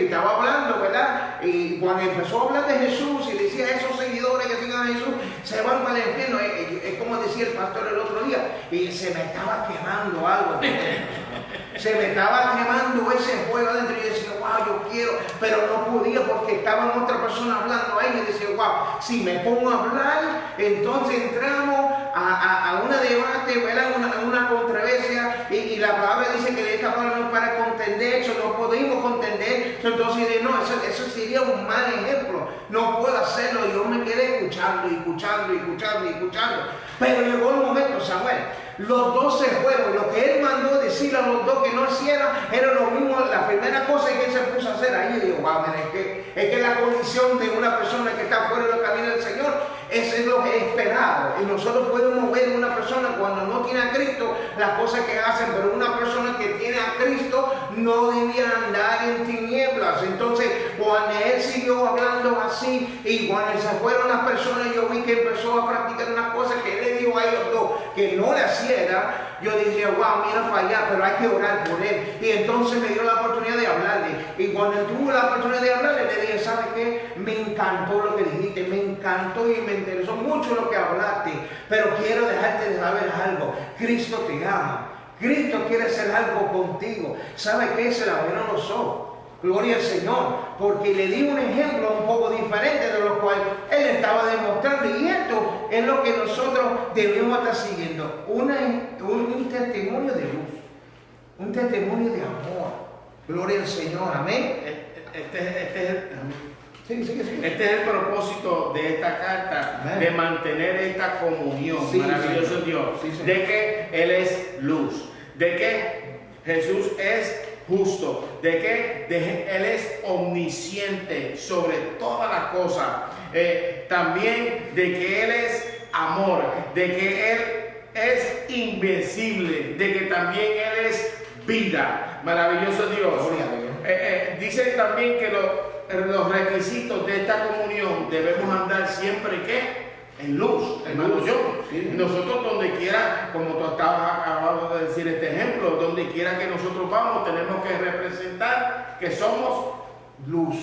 estaba hablando, ¿verdad? Y cuando empezó a hablar de Jesús y decía a esos seguidores que sigan a Jesús, se van para el infierno. Es como decía el pastor el otro día, y se me estaba quemando algo. Se me estaba quemando ese fuego adentro y yo decía, wow, yo quiero, pero no podía porque estaban otra persona hablando ahí y yo decía, wow, si me pongo a hablar, entonces entramos a una debate, ¿verdad? Una controversia y la palabra dice que esta palabra no es para contender, eso no podemos contender, entonces no, eso sería un mal ejemplo, no puedo hacerlo. Yo me quedé escuchando, pero llegó el momento, Samuel. Los dos se fueron. Lo que él mandó decirle a los dos que no hicieran era lo mismo. La primera cosa que él se puso a hacer ahí, yo digo, wow, mira, es que la condición de una persona que está fuera del camino del Señor, eso es lo que es esperado. Y nosotros podemos ver una persona cuando no tiene a Cristo las cosas que hacen, pero una persona que tiene a Cristo no debía andar en tinieblas. Entonces, cuando él siguió hablando así y cuando se fueron las personas, yo vi que empezó a practicar unas cosas que él le dijo a ellos dos que no le hacía. Yo dije, wow, mira para allá, pero hay que orar por él. Y entonces me dio la oportunidad de hablarle. Y cuando tuve la oportunidad de hablarle, le dije, ¿sabes qué? Me encantó lo que dijiste, me encantó y me interesó mucho lo que hablaste. Pero quiero dejarte de saber algo. Cristo te ama. Cristo quiere hacer algo contigo. ¿Sabes qué? Se le abrieron los ojos. Gloria al Señor, porque le di un ejemplo un poco diferente de lo cual él estaba demostrando, y esto es lo que nosotros debemos estar siguiendo, un testimonio de luz, un testimonio de amor. Gloria al Señor, amén. Este es el propósito de esta carta, amén, de mantener esta comunión, maravilloso Dios, de que Él es luz, de que Jesús es justo, de que Él es omnisciente sobre todas las cosas, también de que Él es amor, de que Él es invencible, de que también Él es vida. Maravilloso Dios. Dice también que los requisitos de esta comunión debemos andar siempre ¿qué? En luz, hermano John. Sí. Nosotros donde quiera, como tú estabas acabando de decir este ejemplo, donde quiera que nosotros vamos, tenemos que representar que somos luz.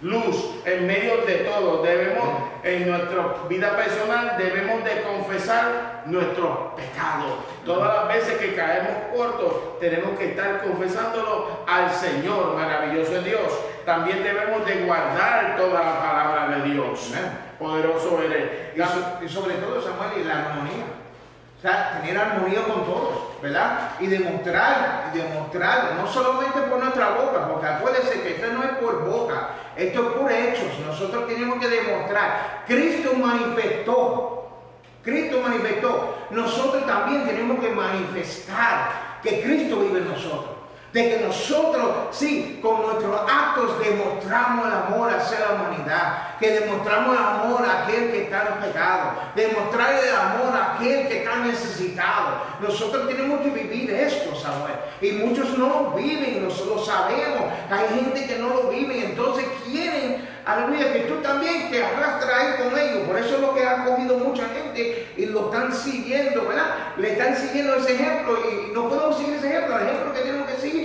Luz en medio de todo. Debemos, en nuestra vida personal, debemos de confesar nuestros pecados. Todas las veces que caemos cortos, tenemos que estar confesándolo al Señor, maravilloso Dios. También debemos de guardar toda la palabra de Dios. Poderoso eres. Y sobre todo, Samuel, y la armonía. O sea, tener armonía con todos, ¿verdad? Y demostrar, no solamente por nuestra boca, porque acuérdense que esto no es por boca, esto es por hechos. Nosotros tenemos que demostrar. Cristo manifestó. Nosotros también tenemos que manifestar que Cristo vive en nosotros. De que nosotros, sí, con nuestros actos demostramos el amor hacia la humanidad, que demostramos el amor a aquel que está en pecado, demostrar el amor a aquel que está necesitado. Nosotros tenemos que vivir esto, Samuel, y muchos no lo viven, nosotros sabemos, hay gente que no lo vive, entonces quieren, aleluya, que tú también te arrastras ahí con ellos. Por eso es lo que ha cogido mucha gente y lo están siguiendo, ¿verdad? Le están siguiendo ese ejemplo y no podemos seguir ese ejemplo. El ejemplo que tenemos que seguir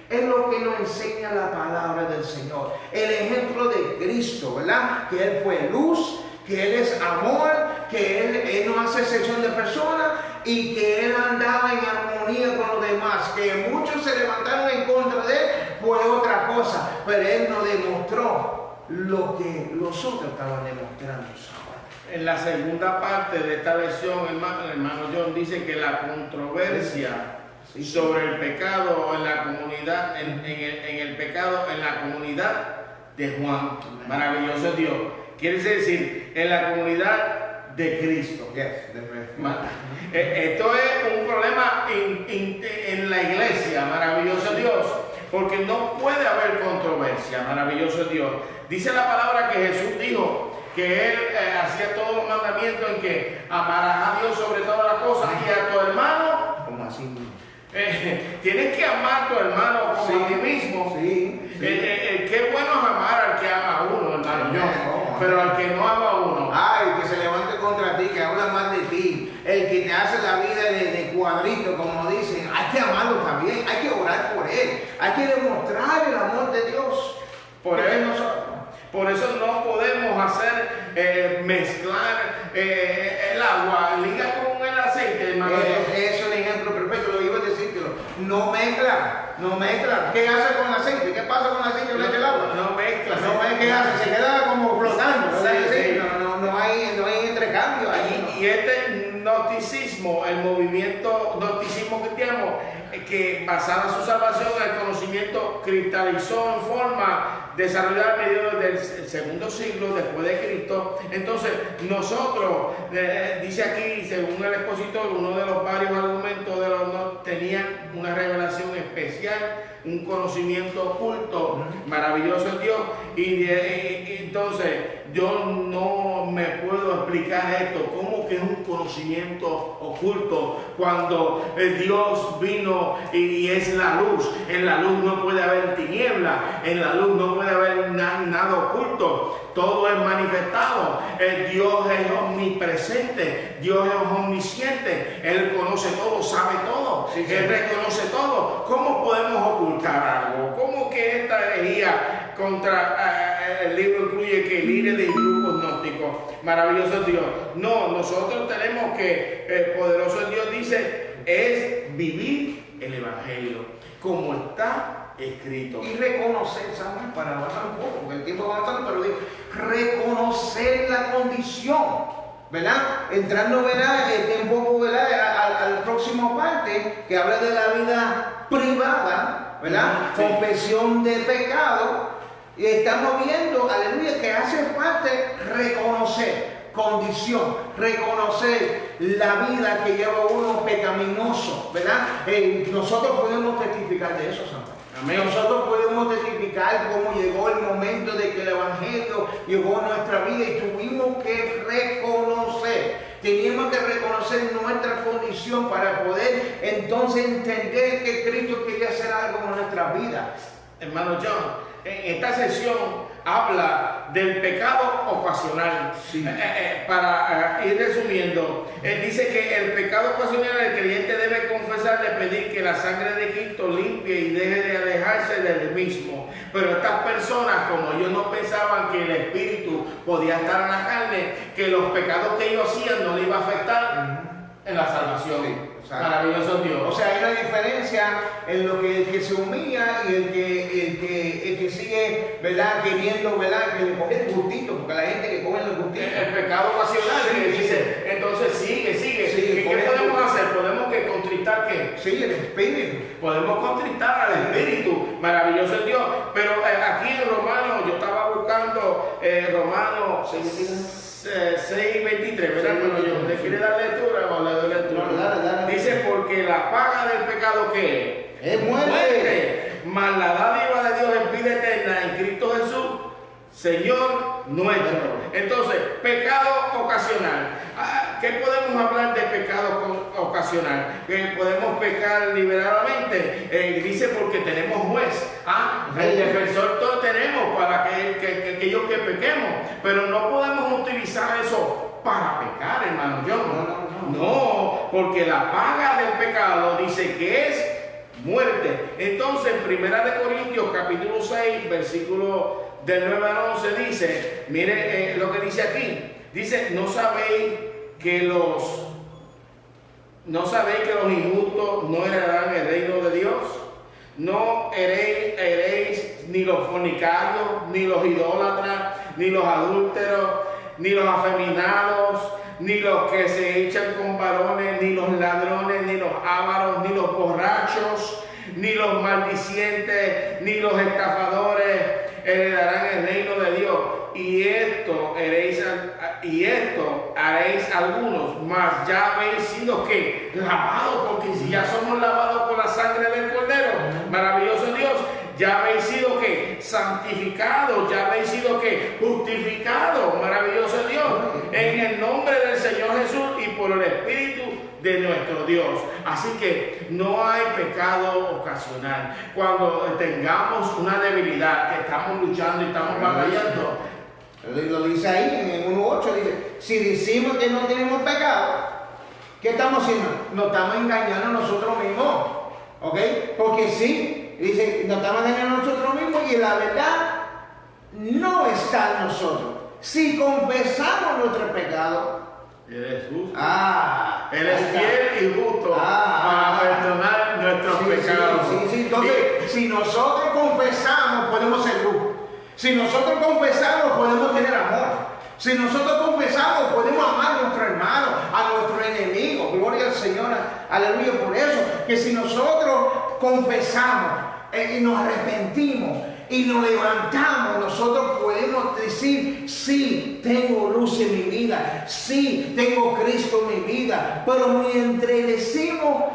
es lo que nos enseña la palabra del Señor. El ejemplo de Cristo, ¿verdad? Que Él fue luz, que Él es amor, que Él no hace excepción de personas y que Él andaba en armonía con los demás. Que muchos se levantaron en contra de Él, fue otra cosa, pero Él no demostró lo que los otros estaban demostrando. En la segunda parte de esta versión, hermano John dice que la controversia sobre el pecado en la comunidad, en el pecado en la comunidad de Juan, maravilloso Dios, quiere decir en la comunidad de Cristo. Esto es un problema en la iglesia, maravilloso Dios, porque no puede haber controversia, maravilloso Dios. Dice la palabra que Jesús dijo que Él hacía todos los mandamientos en que amarás a Dios sobre todas las cosas y a tu hermano. Como así. Tienes que amar a tu hermano como a ti mismo. Sí, sí. Qué bueno es amar al que ama a uno, hermano John, pero al que no ama a uno. Ay, que se levante contra ti, que habla mal de ti, el que te hace la vida de cuadrito, como dicen, hay que amarlo también, hay que orar por él, hay que demostrar el amor de Dios. Por eso no podemos hacer mezclar el agua, liga con el aceite, hermano. Es un ejemplo perfecto, lo iba a decírtelo. No mezcla. ¿Qué hace con el aceite? ¿Qué pasa con el aceite en el agua? No mezcla. ¿Qué hace? Se queda como flotando. Sí. No hay intercambio allí. Y este gnosticismo, el movimiento gnosticismo cristiano, que basada su salvación en el conocimiento, cristalizó en forma desarrollada a mediados del segundo siglo después de Cristo. Entonces nosotros, dice aquí, según el expositor, uno de los varios argumentos de los no tenían una revelación especial, un conocimiento oculto, maravilloso en Dios, y entonces yo no me puedo explicar esto, cómo que es un conocimiento oculto cuando Dios vino y es la luz. En la luz no puede haber tiniebla, en la luz no puede haber nada oculto, todo es manifestado. Dios es omnipresente, Dios es omnisciente, Él conoce todo, sabe todo, Él reconoce todo. ¿Cómo podemos ocultar algo? ¿Cómo que esta herejía contra el libro incluye que líderes de grupos gnósticos? Maravilloso Dios. No, nosotros tenemos que, poderoso Dios dice, es vivir el Evangelio como está escrito. Y reconocer, Samuel, para avanzar un poco, porque el tiempo va avanzando, pero reconocer la condición, ¿verdad? Entrando, ¿verdad? Un poco, ¿verdad? Al próximo parte, que habla de la vida privada, ¿verdad? Sí. Confesión de pecado. Y estamos viendo, aleluya, que hace parte reconocer condición, reconocer la vida que lleva uno pecaminoso, ¿verdad? Nosotros podemos testificar de eso, Samuel. Amén. Nosotros podemos testificar cómo llegó el momento de que el Evangelio llegó a nuestra vida y tuvimos que reconocer. Teníamos que reconocer nuestra condición para poder entonces entender que Cristo quería hacer algo con nuestra vida. Hermano John, en esta sesión habla del pecado ocasional. Sí. Para ir resumiendo, él dice que el pecado ocasional el creyente debe confesarle, pedir que la sangre de Cristo limpie y deje de alejarse del mismo. Pero estas personas, como ellos no pensaban que el Espíritu podía estar en la carne, que los pecados que ellos hacían no le iba a afectar en la salvación. Sí. Maravilloso Dios. O sea, hay una diferencia en lo que el que se humilla y el que sigue, ¿verdad? Queriendo, ¿verdad? Que le coge el gustito, porque la gente que come los gustitos. El pecado ocasional, Sí, que sí. dice, entonces sigue. Sí, ¿Qué podemos hacer? Podemos que contristar ¿qué? Sí, el espíritu. Podemos contristar al Espíritu, maravilloso es Dios. Pero aquí en Romanos, yo estaba buscando Romanos 6:23, ¿verdad? Bueno, yo, ¿le quiere dar lectura o le doy lectura? No, dale. Dice, porque la paga del pecado, ¿qué? Es muerte. Mas la dádiva de Dios es vida eterna en Cristo Jesús, Señor nuestro. Entonces, pecado ocasional. ¿Qué podemos hablar de pecado ocasional? Podemos pecar liberadamente. Dice porque tenemos juez. El defensor todo tenemos para que aquellos que pequemos. Pero no podemos utilizar eso para pecar, hermano. No, porque la paga del pecado dice que es muerte. Entonces, en 1 Corintios capítulo 6, versículo del 9 al 11 dice, mire lo que dice aquí. Dice, ¿no sabéis que los injustos no heredarán el reino de Dios? No heréis ni los fornicarios, ni los idólatras, ni los adúlteros, ni los afeminados, ni los que se echan con varones, ni los ladrones, ni los ávaros, ni los borrachos, ni los maldicientes, ni los estafadores heredarán el reino de Dios. Y esto haréis algunos, mas ya habéis sido que lavados, porque si ya somos lavados con la sangre del Cordero, maravilloso Dios, ya habéis sido que santificados, ya habéis sido que justificados, maravilloso Dios, en el nombre del Señor Jesús y por el Espíritu de nuestro Dios. Así que no hay pecado ocasional. Cuando tengamos una debilidad, que estamos luchando y estamos batallando, lo dice ahí en 1.8, dice, si decimos que no tenemos pecado, ¿qué estamos haciendo? Nos estamos engañando a nosotros mismos, ¿ok? Porque sí, dice, nos estamos engañando a nosotros mismos y la verdad no está en nosotros. Si confesamos nuestro pecado, Él es justo. Él es fiel y justo para perdonar nuestros pecados. Sí. Entonces, si nosotros confesamos, podemos ser luz. Si nosotros confesamos, podemos tener amor. Si nosotros confesamos, podemos amar a nuestro hermano, a nuestro enemigo. Gloria al Señor, aleluya. Por eso, que si nosotros confesamos y nos arrepentimos y nos levantamos, nosotros podemos decir, sí, tengo luz en mi vida, sí, tengo Cristo en mi vida. Pero mientras decimos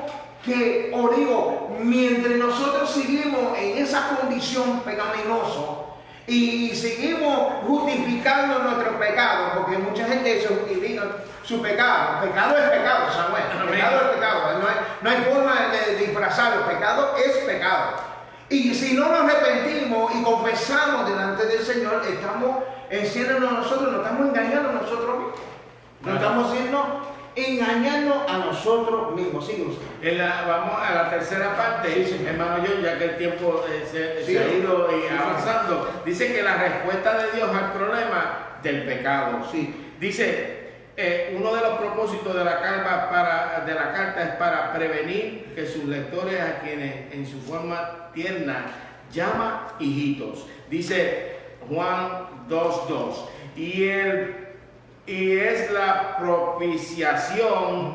que, o digo, mientras nosotros seguimos en esa condición pecaminosa, y seguimos justificando nuestro pecado, porque mucha gente se justifica su pecado. Pecado es pecado, Samuel. Pecado es pecado. No hay forma de disfrazarlo. Pecado es pecado. Y si no nos arrepentimos y confesamos delante del Señor, estamos haciéndonos nosotros, nos estamos engañando a nosotros mismos. Nos estamos engañando a nosotros mismos. Sí, vamos a la tercera parte, hermano John, ya que el tiempo se ha ido avanzando. Dice que la respuesta de Dios al problema del pecado. Sí. Dice, uno de los propósitos de la carta es para prevenir que sus lectores, a quienes en su forma tierna llama hijitos. Dice Juan 2:2. Y es la propiciación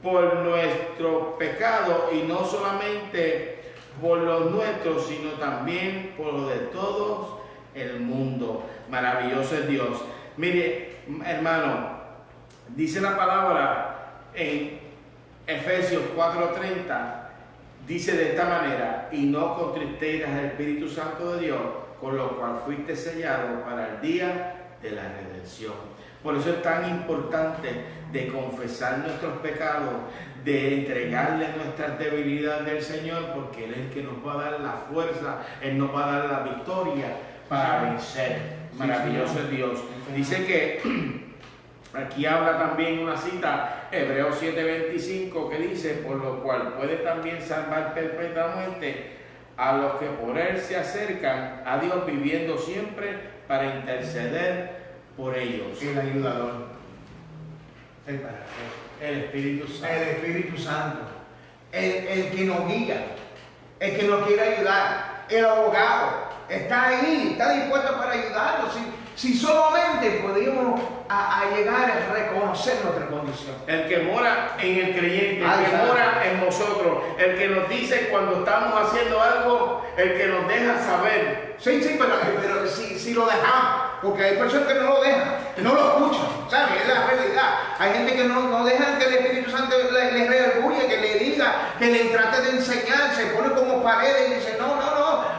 por nuestro pecado, y no solamente por los nuestros, sino también por los de todos el mundo. Maravilloso es Dios. Mire, hermano, dice la palabra en Efesios 4:30, dice de esta manera: y no contristéis al Espíritu Santo de Dios, con lo cual fuiste sellado para el día de la redención. Por eso es tan importante de confesar nuestros pecados, de entregarle nuestras debilidades al Señor, porque Él es el que nos va a dar la fuerza, Él nos va a dar la victoria para vencer. Maravilloso es Dios. Dice que aquí habla también una cita, Hebreos 7:25, que dice: por lo cual puede también salvar perpetuamente a los que por Él se acercan a Dios, viviendo siempre para interceder por ellos. El ayudador, el Espíritu Santo, el que nos guía, el que nos quiere ayudar, el abogado, está ahí, está dispuesto para ayudarnos. Si solamente podríamos llegar a reconocer nuestra condición. El que mora en el creyente, el que mora en nosotros, el que nos dice cuando estamos haciendo algo, el que nos deja saber. Sí, pero si lo dejamos, porque hay personas que no lo dejan, no lo escuchan, ¿sabes? Es la realidad. Hay gente que no dejan que el Espíritu Santo les redarguye, que le diga, que le trate de enseñar, se pone como paredes y dice, no,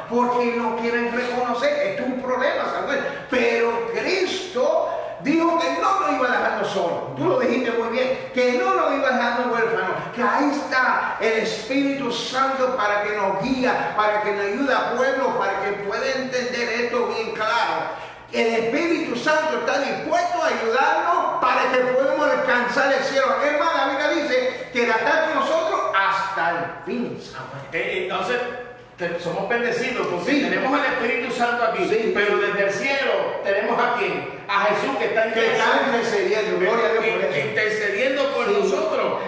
porque no quieren reconocer. Esto es un problema, Samuel. Pero Cristo dijo que no nos iba a dejarnos solos. Tú lo dijiste muy bien, que no nos iba a dejarnos huérfanos, que ahí está el Espíritu Santo para que nos guía, para que nos ayude al pueblo, para que pueda entender esto bien claro. El Espíritu Santo está dispuesto a ayudarnos para que podamos alcanzar el cielo. Es más, la Biblia dice que está con nosotros hasta el fin, Samuel. Entonces, somos bendecidos porque tenemos el Espíritu Santo aquí, pero desde el cielo tenemos a quién? A Jesús, que está intercediendo, gloria a Dios por eso. Intercediendo por nosotros.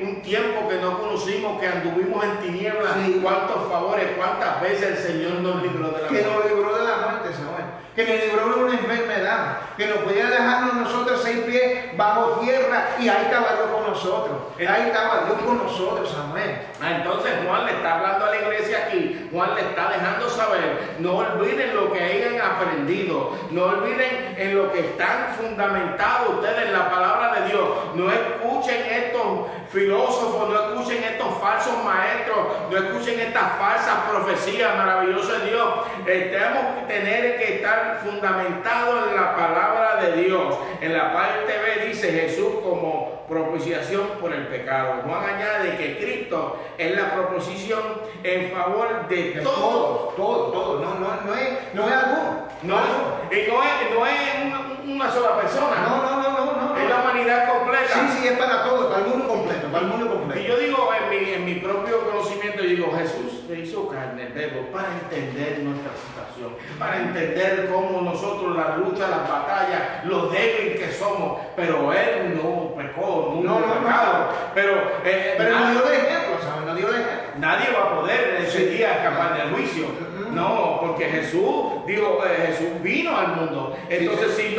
Un tiempo que no conocimos, que anduvimos en tinieblas, cuántos favores, cuántas veces el Señor nos libró de la muerte. Que nos libró de la muerte, Samuel. Que nos libró de una enfermedad. Abraham, que nos pudiera dejarnos nosotros 6 pies bajo tierra, y ahí estaba Dios con nosotros. Ahí estaba Dios con nosotros, Samuel. Entonces Juan le está hablando a la iglesia aquí, Juan le está dejando saber, no olviden lo que hayan aprendido, no olviden en lo que están fundamentados ustedes en la palabra de Dios, no escuchen estos filósofos, no escuchen estos falsos maestros, no escuchen estas falsas profecías. Maravilloso es Dios. Tenemos que tener que estar fundamentados en la palabra de Dios. En la parte B dice Jesús como propiciación por el pecado. Juan añade que Cristo es la proposición en favor de todos. Todo. No es alguno. Y no es una sola persona. No. Es la humanidad completa. Sí, es para todos, para el mundo completo. Y yo digo en mi propio conocimiento, yo digo, Jesús se hizo carne, el verbo, para entender nuestra situación, para entender cómo nosotros, la lucha, las batallas, los débiles que somos, pero Él no pecó, no pecado. Pero no dio el ejemplo, ¿sabes? No dio el ejemplo. Nadie va a poder en ese día escapar del juicio. No, porque Jesús vino al mundo. Entonces,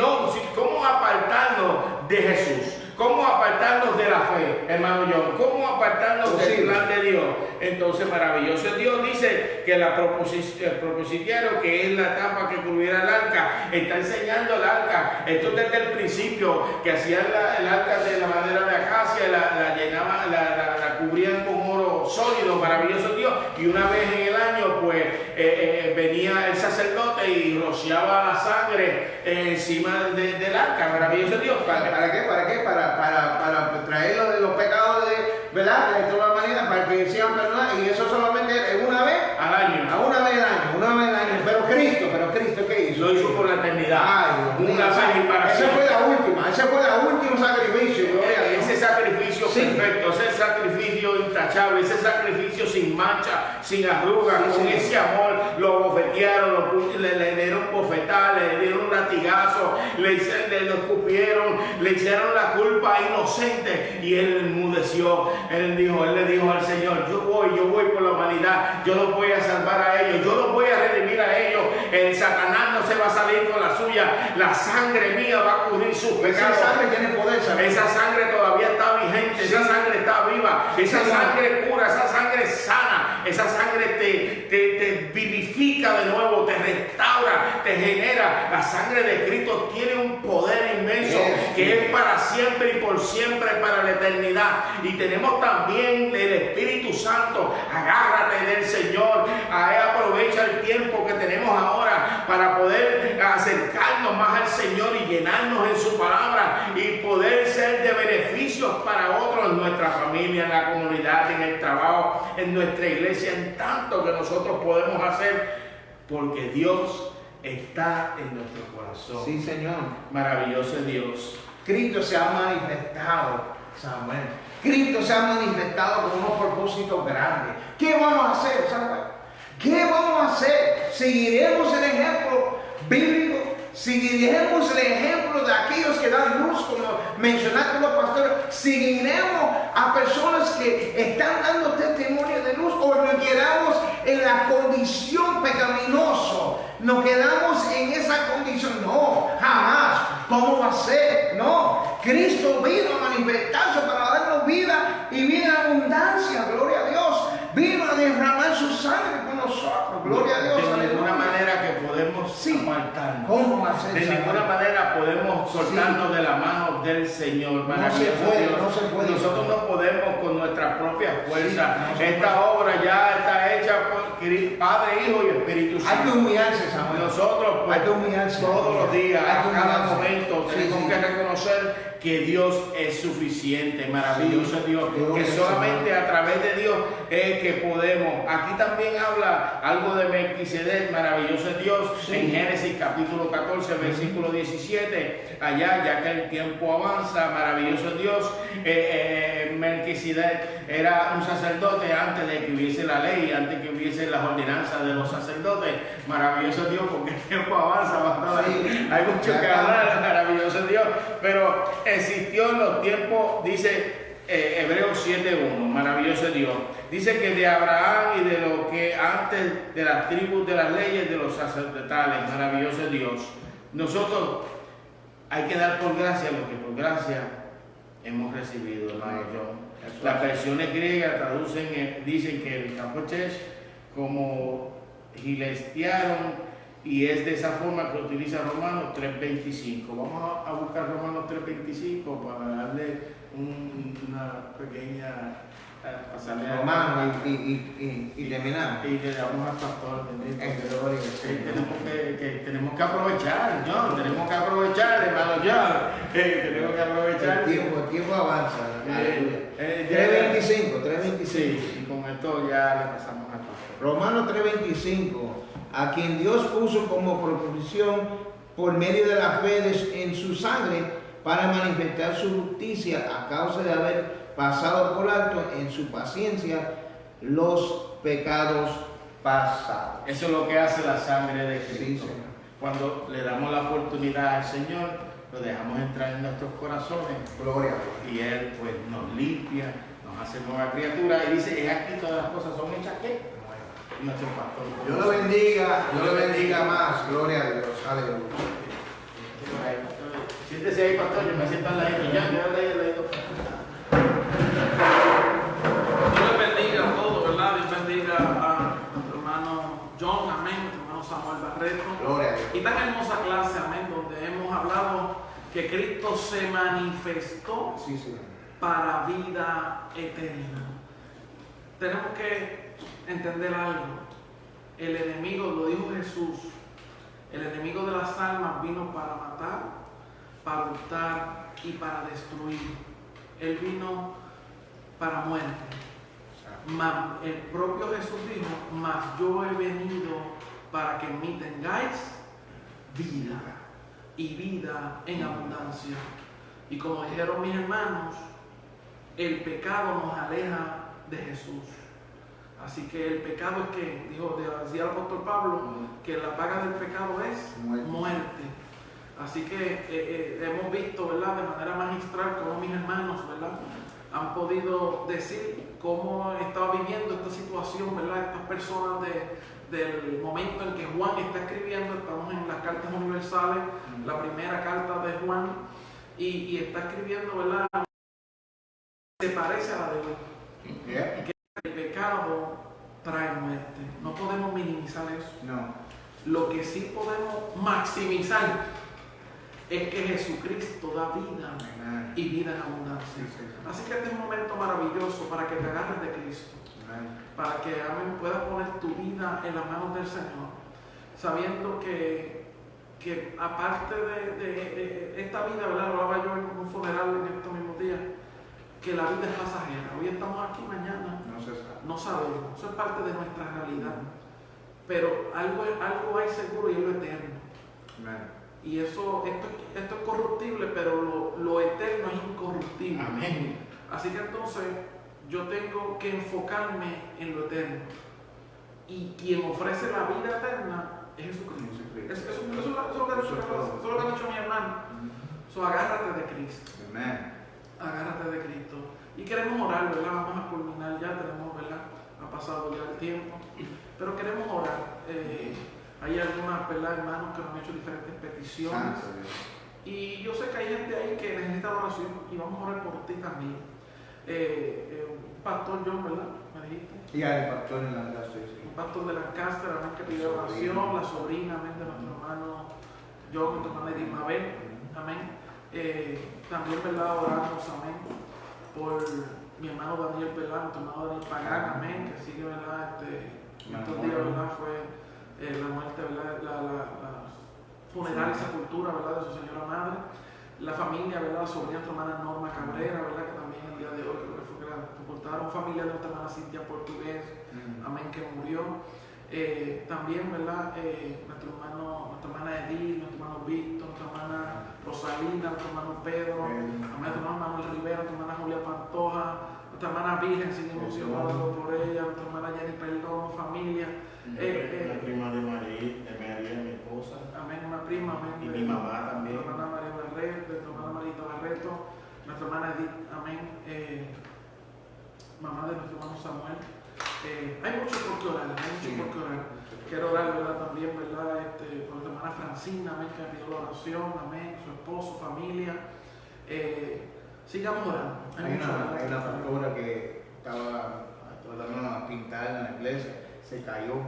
¿cómo apartarnos de Jesús? ¿Cómo apartarnos de la fe, hermano John? ¿Cómo apartarnos del plan de Dios? Entonces, maravilloso Dios dice que el propositiero, que es la etapa que cubriera el arca, está enseñando el arca. Esto desde el principio, que hacían el arca de la madera de acacia, la llenaban, la cubrían con oro sólido, maravilloso Dios. Y una vez en el año, pues, venía el sacerdote y rociaba la sangre encima del arca, maravilloso Dios. ¿Para qué? Para traerlo de los pecados ¿verdad? De todas maneras, para que sigan perdonados, y eso solamente una vez al año. Una vez al año. Pero Cristo, ¿qué hizo? Lo hizo por la eternidad. Una vez y para siempre. Ese fue el último sacrificio. Ese sacrificio perfecto, ese sacrificio intachable, ese sacrificio sin mancha, sin arrugas, con ese amor, lo bofetearon, le dieron bofetar, le dieron un latigazo, le escupieron, le hicieron la culpa inocente, y él enmudeció. Él le dijo al Señor, yo voy por la humanidad, yo los voy a salvar a ellos, yo los voy a redimir a ellos. El Satanás no se va a salir con la suya, la sangre mía va a cubrir sus pecados. Esa sangre tiene poder, ¿sabes? Esa sangre todavía está vigente, esa sangre está viva, esa sangre cura, esa sangre sana, esa sangre te vivifica de nuevo, te restaura, te genera. La sangre de Cristo tiene un poder inmenso que es para siempre y por siempre, para la eternidad. Y tenemos también el Espíritu Santo. Agárrate del Señor, aprovecha el tiempo que tenemos ahora para poder acercarnos más al Señor y llenarnos en su palabra y poder ser de beneficios para otros en nuestra familia, en la comunidad, en el trabajo, en nuestra iglesia, en tanto que nosotros podemos hacer, porque Dios está en nuestro corazón. Sí, Señor. Maravilloso es Dios. Cristo se ha manifestado, Samuel. Cristo se ha manifestado con unos propósitos grandes. ¿Qué vamos a hacer, Samuel? ¿Qué vamos a hacer? ¿Seguiremos el ejemplo bíblico? ¿Seguiremos el ejemplo de aquellos que dan luz, como mencionaste los pastores? ¿Seguiremos a personas que están dando testimonio de luz? ¿O nos quedamos en la condición pecaminosa? ¿Nos quedamos en esa condición? No, jamás. ¿Cómo va a ser? No. Cristo vino a manifestarse para darnos vida y vida en abundancia. Gloria a Dios. Vino a derramar su sangre con nosotros. Gloria a Dios. De ninguna manera que podemos apartarnos. ¿Cómo va a ser? De ninguna manera podemos soltarnos de la mano del Señor. No se puede. Nosotros no podemos con nuestra propia fuerza. Esta obra ya está hecha por Padre, Hijo y Espíritu Santo. Hay que humillarse, Samuel. Nosotros hay que humillarse todos los días, a cada momento, tenemos que reconocer que Dios es suficiente. Maravilloso es Dios, que solamente a través de Dios es que podemos. Aquí también habla algo de Melquisedec. Maravilloso es Dios, en Génesis capítulo 14 versículo 17, allá, ya que el tiempo avanza. Maravilloso es Dios. Melquisedec era un sacerdote antes de que hubiese la ley, antes que hubiese las ordenanzas de los sacerdotes. Maravilloso es Dios, porque el tiempo avanza bastante. Hay mucho que hablar. Maravilloso es Dios, pero existió en los tiempos, dice Hebreos 7:1, maravilloso es Dios. Dice que de Abraham y de lo que antes de las tribus de las leyes de los sacerdotales, maravilloso es Dios. Nosotros hay que dar por gracia lo que por gracia hemos recibido, hermano John. Las versiones griegas dicen que el capoches como gilestiaron, y es de esa forma que utiliza Romanos 3.25. Vamos a buscar Romanos 3.25 para darle una pequeña pasarle a Romano y terminamos. y le damos al pastor. Tenemos que aprovechar, ¿no? Tenemos que aprovechar, hermano John. Tenemos que aprovechar. El tiempo avanza. 3.25. 3.25. Sí, y con esto ya le pasamos al pastor. Romanos 3.25, a quien Dios puso como propiciación por medio de la fe en su sangre para manifestar su justicia a causa de haber pasado por alto en su paciencia los pecados pasados. Eso es lo que hace la sangre de Cristo. Sí, Señor. Cuando le damos la oportunidad al Señor, lo dejamos entrar en nuestros corazones Gloria a Dios. y Él pues nos limpia, nos hace nueva criatura y dice, es aquí todas las cosas son hechas ¿qué? Nuestro pastor. Dios lo bendiga más. Gloria a Dios. Aleluya. Siéntese ahí, pastor, yo me siento al ladito. Ya, ladito. Dios les bendiga a todos, ¿verdad? Dios bendiga a nuestro hermano John, amén, nuestro hermano Samuel Barreto. Gloria a Dios. Y tan hermosa clase, amén, donde hemos hablado que Cristo se manifestó Sí, Señor. para vida eterna. Tenemos que entender algo. El enemigo, lo dijo Jesús, el enemigo de las almas vino para matar, para hurtar y para destruir. Él vino para muerte. El propio Jesús dijo, mas yo he venido para que en mí tengáis vida y vida en abundancia. Y como dijeron mis hermanos, el pecado nos aleja de Jesús. Así que el pecado es que, decía el apóstol Pablo, que la paga del pecado es muerte. Así que hemos visto, ¿verdad?, de manera magistral cómo mis hermanos, ¿verdad?, han podido decir cómo estaba viviendo esta situación, ¿verdad?, estas personas del momento en que Juan está escribiendo. Estamos en las cartas universales, la primera carta de Juan, y está escribiendo, ¿verdad?, se parece a la de hoy. Yeah. El pecado trae muerte. No podemos minimizar eso. No. Lo que sí podemos maximizar es que Jesucristo da vida Amén. y vida en abundancia. Sí, sí. Así que este es un momento maravilloso para que te agarres de Cristo, Amén. para que, amén, puedas poner tu vida en las manos del Señor, sabiendo que aparte de esta vida, ¿verdad? Hablaba yo en un funeral en estos mismos días, que la vida es pasajera. Hoy estamos aquí, mañana No se sabe. no sabemos. Eso es parte de nuestra realidad. Pero algo hay seguro y es lo eterno. Amén. Y esto es corruptible, pero lo eterno es incorruptible. Amén. Así que entonces yo tengo que enfocarme en lo eterno. Y quien ofrece la vida eterna es Jesucristo. Eso es lo que ha dicho mi hermano. So, agárrate de Cristo. Amén. Agárrate de Cristo. Y queremos orar, ¿verdad? Vamos a culminar ya, tenemos, ¿verdad? Ha pasado ya el tiempo. Pero queremos orar. Hay algunas, ¿verdad?, hermanos que nos han hecho diferentes peticiones. Santo Dios. Y yo sé que hay gente ahí que necesita oración y vamos a orar por ti también. Pastor John, ¿verdad? Me dijiste. Y al pastor en la casa, sí. Un pastor de Lancaster, amén, que pide oración. La sobrina, amén, de nuestro hermano John, nuestra hermana Edith Mabel, amén. También, ¿verdad?, oramos, amén, por mi hermano Daniel, ¿verdad?, nuestro hermano Daniel Pagán, amén, que sigue, ¿verdad?, estos días, ¿verdad?, fue la muerte, ¿verdad?, la funeral y sepultura, ¿verdad?, de su señora madre. La familia, ¿verdad?, la sobrina de nuestra hermana Norma Cabrera, ¿verdad?, que también el día de hoy creo que fue que la sepultaron. Familia de nuestra hermana Cintia Portugués, amén, que murió. También, ¿verdad?, nuestra hermana Edith, nuestro hermano Víctor, nuestra hermana Rosalina, nuestro hermano Pedro, amén, nuestro hermano Manuel Rivera, nuestra hermana Julia Pantoja, nuestra hermana Virgen, seguimos orando por ella, nuestra hermana Jenny Perdón, familia. La prima de María, mi esposa. Amén, una prima, amén. Y mi mamá también. Nuestra hermana María Barreto, nuestra hermana Marita Barreto, nuestra hermana Edith, amén. Mamá de nuestro hermano Samuel. Hay mucho por qué orar, hay mucho por qué orar. Quiero orar, ¿verdad?, también, ¿verdad?, por nuestra hermana Francina, amén, que me pidió la oración, amén, su esposo, familia. Sigamos orando. Hay una pastora que estaba tratando de pintar en la iglesia, se cayó,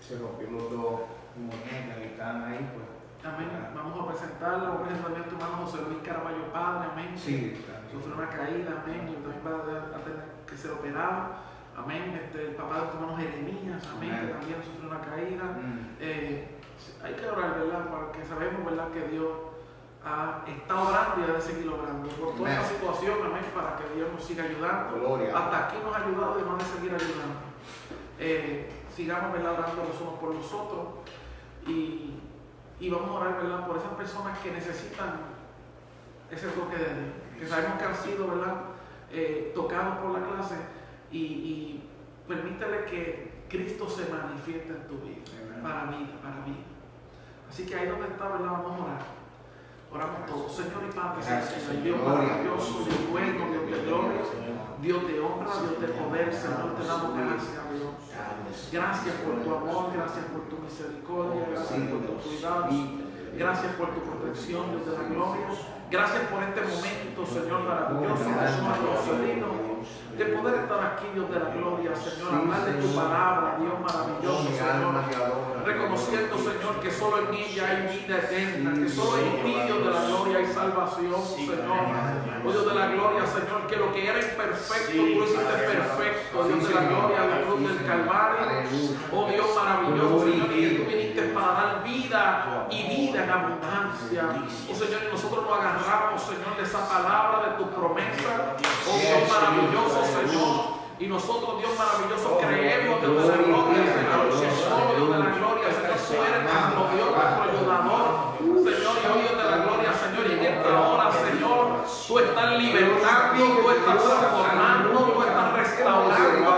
se rompió los dos muñecas que estaban ahí, pues. Amén. Vamos a presentarla, vamos a presentar a tu hermano José Luis Caraballo Padre, amén. Sí, Sufrió una caída, amén, y también va a tener que ser operado. Amén. El papá de tu hermano Jeremías, amén, que también sufrió una caída. Hay que orar, ¿verdad? Porque sabemos, ¿verdad?, que Dios está orando y ha de seguir orando por toda esta situación, amén, para que Dios nos siga ayudando. Gloria. Hasta aquí nos ha ayudado y nos ha de seguir ayudando. Sigamos, ¿verdad?, orando los unos por los otros y vamos a orar, ¿verdad?, por esas personas que necesitan ese toque de Dios, que sabemos que han sido, ¿verdad?, tocados por la clase y permítele que Cristo se manifieste en tu vida, para vida. Así que ahí donde está, ¿verdad?, vamos a orar. Oramos todos. Señor y Padre, Señor, Dios maravilloso, Dios bueno, Dios de gloria, Dios de honra, Dios de poder, Señor, te damos gracias, Dios. Gracias por tu amor, gracias por tu misericordia, gracias por tu cuidado, gracias por tu protección, Dios de la gloria. Gracias por este momento, Señor, maravilloso, de poder estar aquí, Dios de la gloria, Señor, hablar de tu palabra, Dios maravilloso, Señor, reconociendo, Señor, que solo en ella hay vida eterna, que solo en ti, Dios de la gloria, hay salvación, Señor. Oh Dios de la gloria, Señor, que lo que era imperfecto, tú lo hiciste perfecto, Dios de la gloria, la cruz del Calvario. Oh Dios maravilloso, Señor, y que tú viniste para dar vida y vida en abundancia. Oh Señor, y nosotros nos agarramos, Señor, de esa palabra, de tu promesa. Oh Dios maravilloso, Señor. Y nosotros, Dios maravilloso, creemos, Dios de la gloria, Señor, que solo Dios de la gloria, Señor, tú eres nuestro Dios, nuestro ayudador. Señor, y hoy Dios de la gloria, Señor, y en esta hora, Señor, tú estás libertando, tú estás transformando, tú estás restaurando,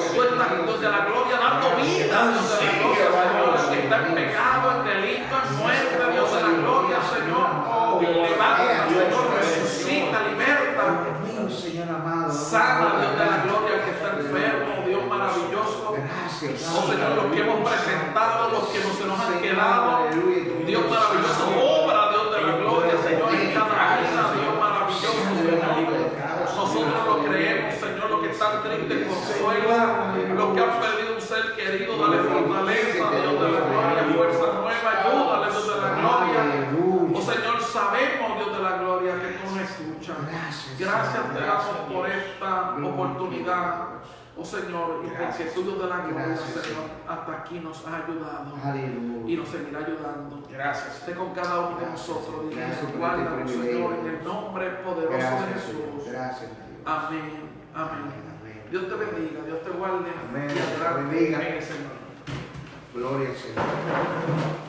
tú estás, Dios de la gloria, dando vida, Dios de la gloria, Señor, que está en pecado, en delito, en muerte, Dios de la gloria, Señor. Levanta, Señor, resucita, liberta, sana, Dios de la gloria, que está enfermo, Dios maravilloso. Oh Señor, los que hemos presentado, los que no se nos han quedado, Dios maravilloso, obra, Dios de la gloria, Señor, en cada vida, Dios maravilloso, Señor. Nosotros lo creemos, Señor, los que están tristes, consuela, los que han perdido un ser querido, dale fortaleza, Dios de la gloria, fuerza nueva, ayúdale, Dios de la gloria. Oh Señor, sabemos, Dios de la gloria, que tú nos escuchas. Gracias te damos por esta oportunidad, oh Señor, y porque tú, Dios de la gloria, Señor, hasta aquí nos has ayudado y nos seguirá ayudando. Gracias. Sé con cada uno de nosotros, dirige, guárdanos, Señor, en el nombre poderoso de Jesús. Amén. Amén. Dios te bendiga, Dios te guarde. Amén. Y adelante, Bendiga. Señor. Gloria al Señor.